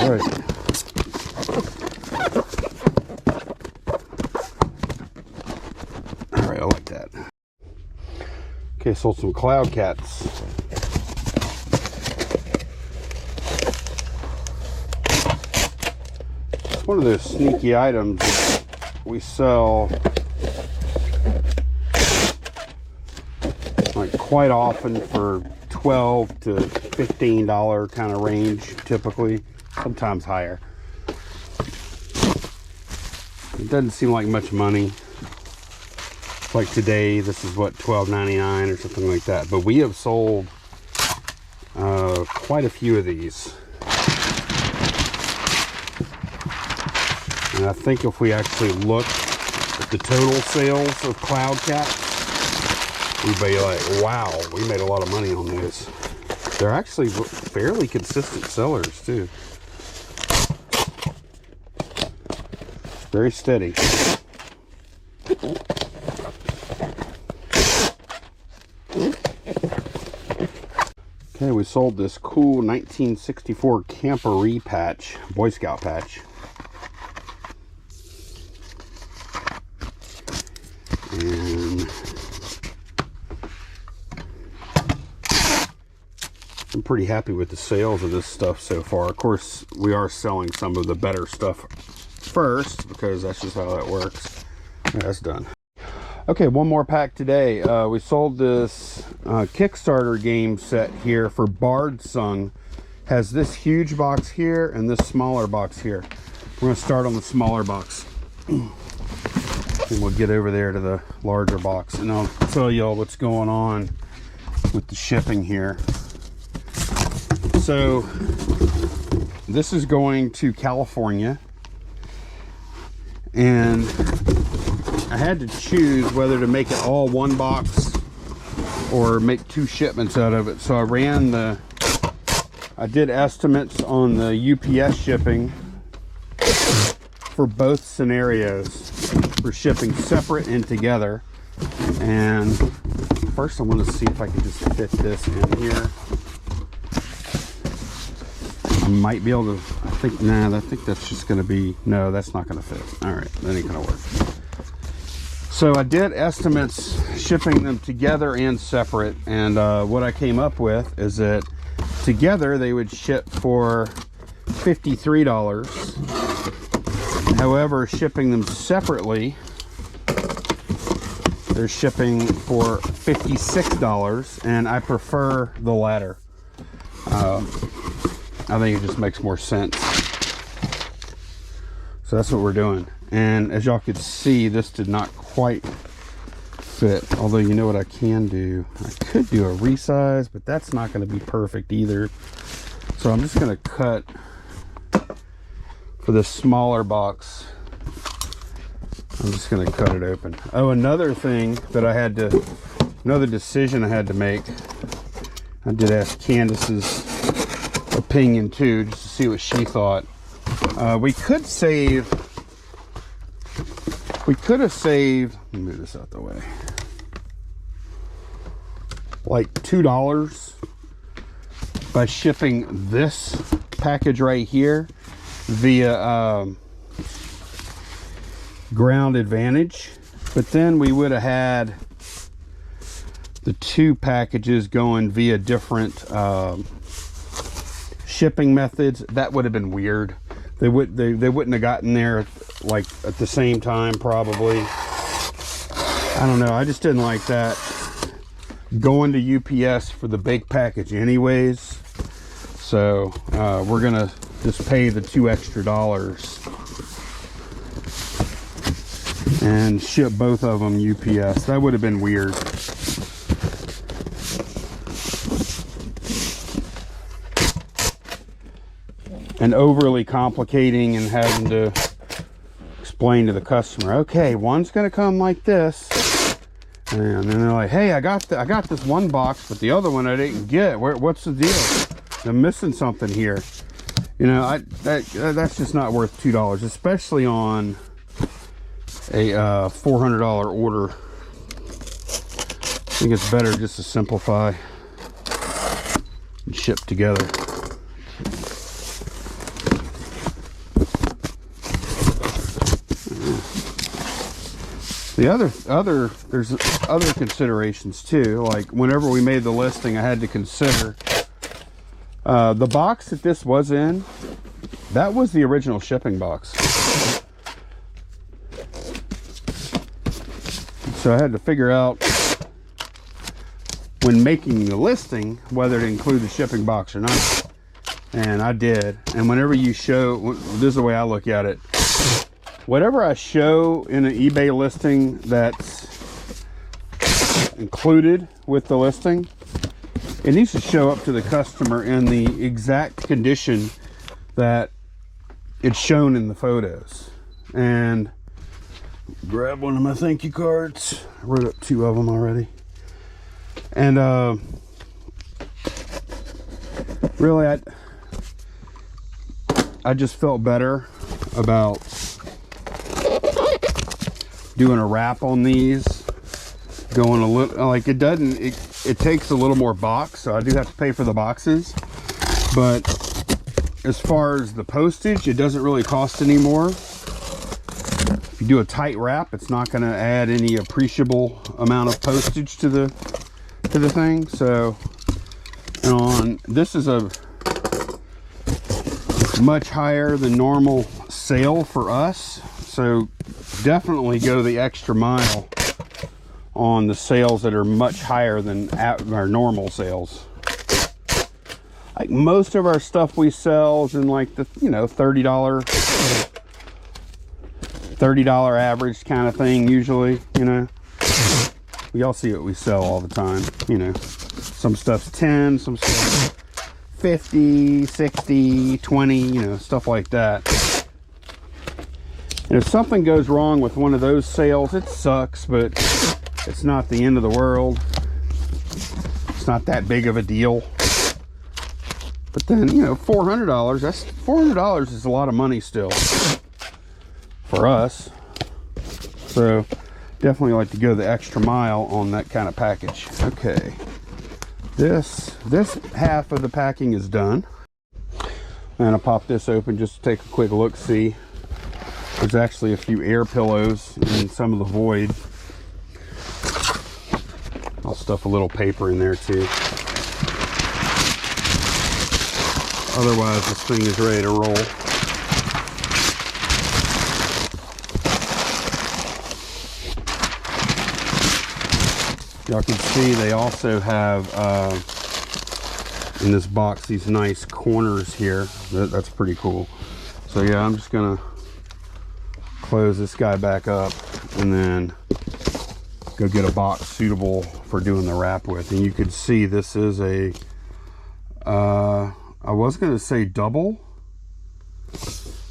All right. All right, I like that. Okay, sold some cloud cats. It's one of those sneaky items that we sell like quite often for $12 to $15 kind of range, typically, sometimes higher. It doesn't seem like much money. Like today, this is what, $12.99 or something like that. But we have sold quite a few of these. And I think if we actually look at the total sales of cloud cats, we'd be like, wow, we made a lot of money on those. They're actually fairly consistent sellers too. Very steady. Okay, we sold this cool 1964 camperee patch, Boy Scout patch. And I'm pretty happy with the sales of this stuff so far. Of course, we are selling some of the better stuff first because that's just how that works. Yeah, that's done. Okay, one more pack today. We sold this Kickstarter game set here for Bard Sung. Has this huge box here and this smaller box here. We're gonna start on the smaller box. and we'll get over there to the larger box, and I'll tell y'all what's going on with the shipping here. So this is going to California, and I had to choose whether to make it all one box or make 2 shipments out of it. So I did estimates on the UPS shipping for both scenarios, for shipping separate and together. And first I want to see if I can just fit this in here. I might be able to, I think that's just going to be, no, that's not going to fit. All right, that ain't going to work. So I did estimates shipping them together and separate, and what I came up with is that together they would ship for $53. However, shipping them separately, they're shipping for $56, and I prefer the latter. I think it just makes more sense. So that's what we're doing. And as y'all could see, this did not quite fit. Although, you know what I can do? I could do a resize, but that's not going to be perfect either. So I'm just going to cut for this smaller box. I'm just going to cut it open. Oh, another thing that another decision I had to make. I did ask Candace's opinion too, just to see what she thought. We could have saved, let me move this out the way, like $2 by shipping this package right here via Ground Advantage, but then we would have had the 2 packages going via different shipping methods. That would have been weird. They wouldn't have gotten there like at the same time, probably. I don't know, I just didn't like that, going to UPS for the big package anyways. So we're gonna just pay the $2 extra and ship both of them UPS. That would have been weird. And overly complicating and having to explain to the customer, okay, one's going to come like this, and then they're like, hey, I got this one box, but the other one I didn't get. What's the deal? I'm missing something here. You know, that's just not worth $2, especially on a $400 order. I think it's better just to simplify and ship together. The there's other considerations too. Like whenever we made the listing, I had to consider the box that this was in. That was the original shipping box. So I had to figure out when making the listing whether to include the shipping box or not. And I did. And whenever you show, this is the way I look at it. Whatever I show in an eBay listing that's included with the listing, it needs to show up to the customer in the exact condition that it's shown in the photos. And grab one of my thank you cards. I wrote up 2 of them already. And really, I just felt better about doing a wrap on these, going a little, like it takes a little more box, so I do have to pay for the boxes, but as far as the postage, it doesn't really cost any more. If you do a tight wrap, it's not going to add any appreciable amount of postage to the thing. So, and this is a much higher than normal sale for us, so definitely go the extra mile on the sales that are much higher than our normal sales. Like most of our stuff we sell is in like the, you know, $30 $30 average kind of thing usually, you know. We all see what we sell all the time, you know. Some stuff's 10, some stuff's 50, 60, 20, you know, stuff like that. And if something goes wrong with one of those sales, it sucks, but it's not the end of the world. It's not that big of a deal. But then, you know, $400, that's $400 is a lot of money still for us. So definitely like to go the extra mile on that kind of package. Okay, this half of the packing is done. And I'll pop this open just to take a quick look. See, there's actually a few air pillows in some of the void. I'll stuff a little paper in there too. Otherwise, this thing is ready to roll. Y'all can see they also have in this box these nice corners here. That's pretty cool. So yeah, I'm just gonna close this guy back up and then go get a box suitable for doing the wrap with. And you can see this is a I was gonna say double.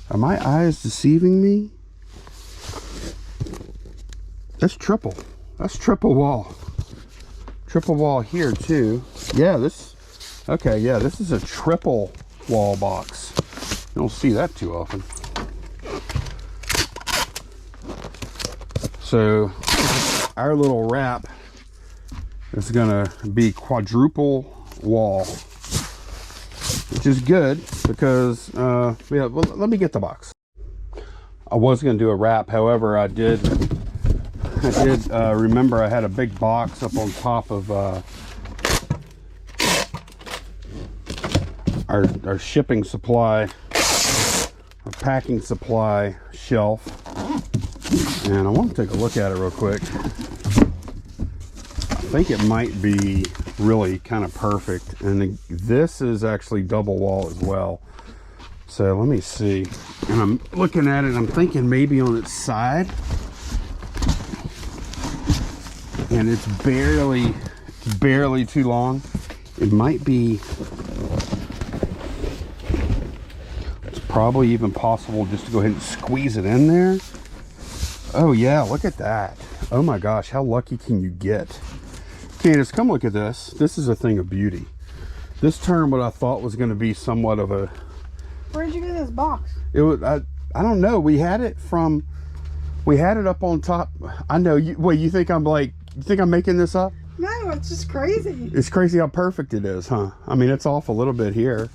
Are my eyes deceiving me? That's triple. That's triple wall. Triple wall here too. Yeah, okay, yeah, this is a triple wall box. You don't see that too often. So our little wrap is gonna be quadruple wall, which is good because yeah, well, let me get the box. I was gonna do a wrap, however, I did remember I had a big box up on top of our shipping supply, our packing supply shelf, and I want to take a look at it real quick. I think it might be really kind of perfect, and this is actually double wall as well. So let me see, and I'm looking at it and I'm thinking maybe on its side, and it's barely too long. It might be, it's probably even possible just to go ahead and squeeze it in there. Oh yeah, look at that. Oh my gosh, how lucky can you get? Candace, come look at this. This is a thing of beauty. This turned what I thought was going to be somewhat of a... Where'd you get this box? It was, I don't know. We had it up on top. I know you. Wait, you think I'm making this up? No, it's just crazy. It's crazy how perfect it is, huh? I mean, it's off a little bit here,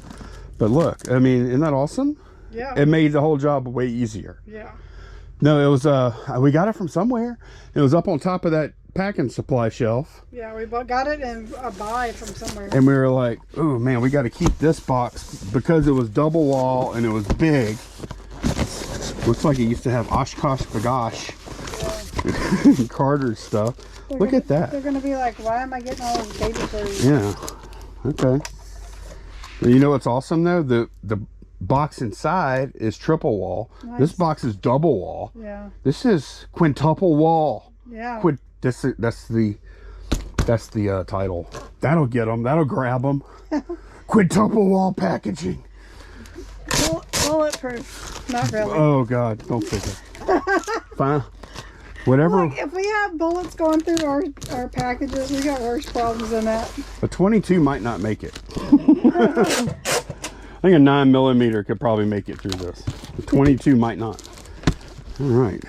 but look, I mean, isn't that awesome? Yeah. It made the whole job way easier. Yeah. No, it was, we got it from somewhere. It was up on top of that packing supply shelf. Yeah, we got it in a buy from somewhere. And we were like, oh man, we got to keep this box because it was double wall and it was big. Looks like it used to have Oshkosh Bagosh. Yeah. Carter's stuff. Look at that. They're going to be like, why am I getting all those baby clothes? Yeah. Okay. You know what's awesome though? The box inside is triple wall. Nice. This box is double wall. Yeah. This is quintuple wall. Yeah. That's the title. That'll get them. That'll grab them. Quintuple wall packaging. Bulletproof. Not really. Oh God! Don't think it. Fine. Whatever. Look, if we have bullets going through our packages, we got worse problems than that. A 22 might not make it. I think a 9mm could probably make it through this. A 22 might not. All right.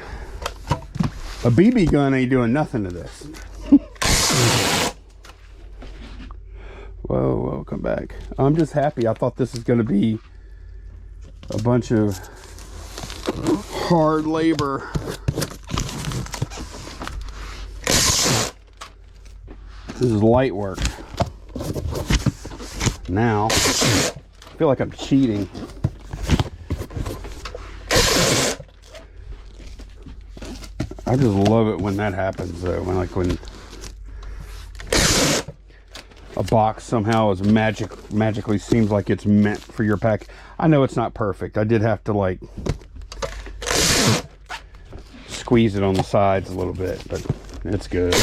A BB gun ain't doing nothing to this. Whoa, come back. I'm just happy. I thought this was going to be a bunch of hard labor. This is light work. Now, I feel like I'm cheating. I just love it when that happens though, when a box somehow is magically seems like it's meant for your pack. I know it's not perfect. I did have to like squeeze it on the sides a little bit, but it's good.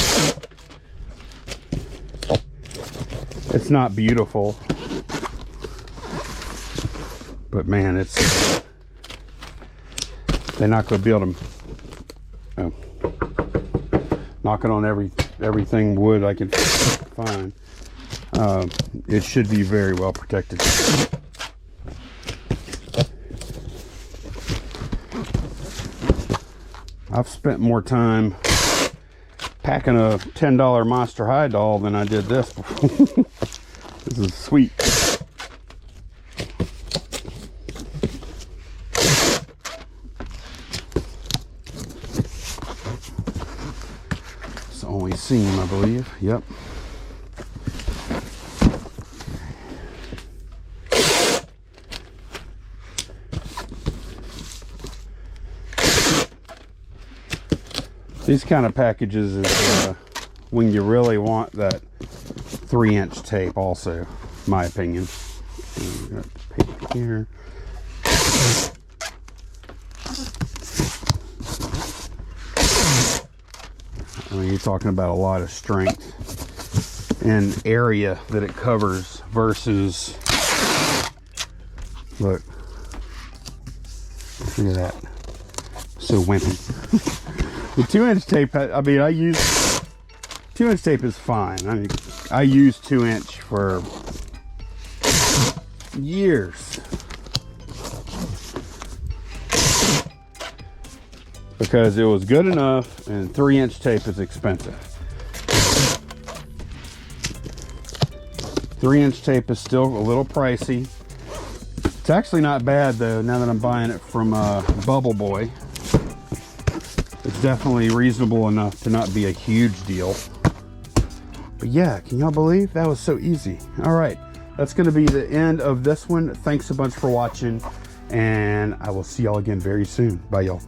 It's not beautiful, but man, it's they're not going to be able to knock it on everything wood I can find. It should be very well protected. I've spent more time packing a $10 Monster High doll than I did this before. This is sweet. It's the only seam, I believe. Yep. These kind of packages is when you really want that 3-inch tape also, my opinion. We got the paper here. I mean, you're talking about a lot of strength and area that it covers versus, look at that, so wimpy. The 2-inch tape, I mean, I use 2-inch tape is fine. I mean, I used 2-inch for years because it was good enough, and 3-inch tape is expensive. 3-inch tape is still a little pricey. It's actually not bad though, now that I'm buying it from Bubble Boy. It's definitely reasonable enough to not be a huge deal. But yeah, can y'all believe that was so easy? All right, that's going to be the end of this one. Thanks a bunch for watching, and I will see y'all again very soon. Bye, y'all.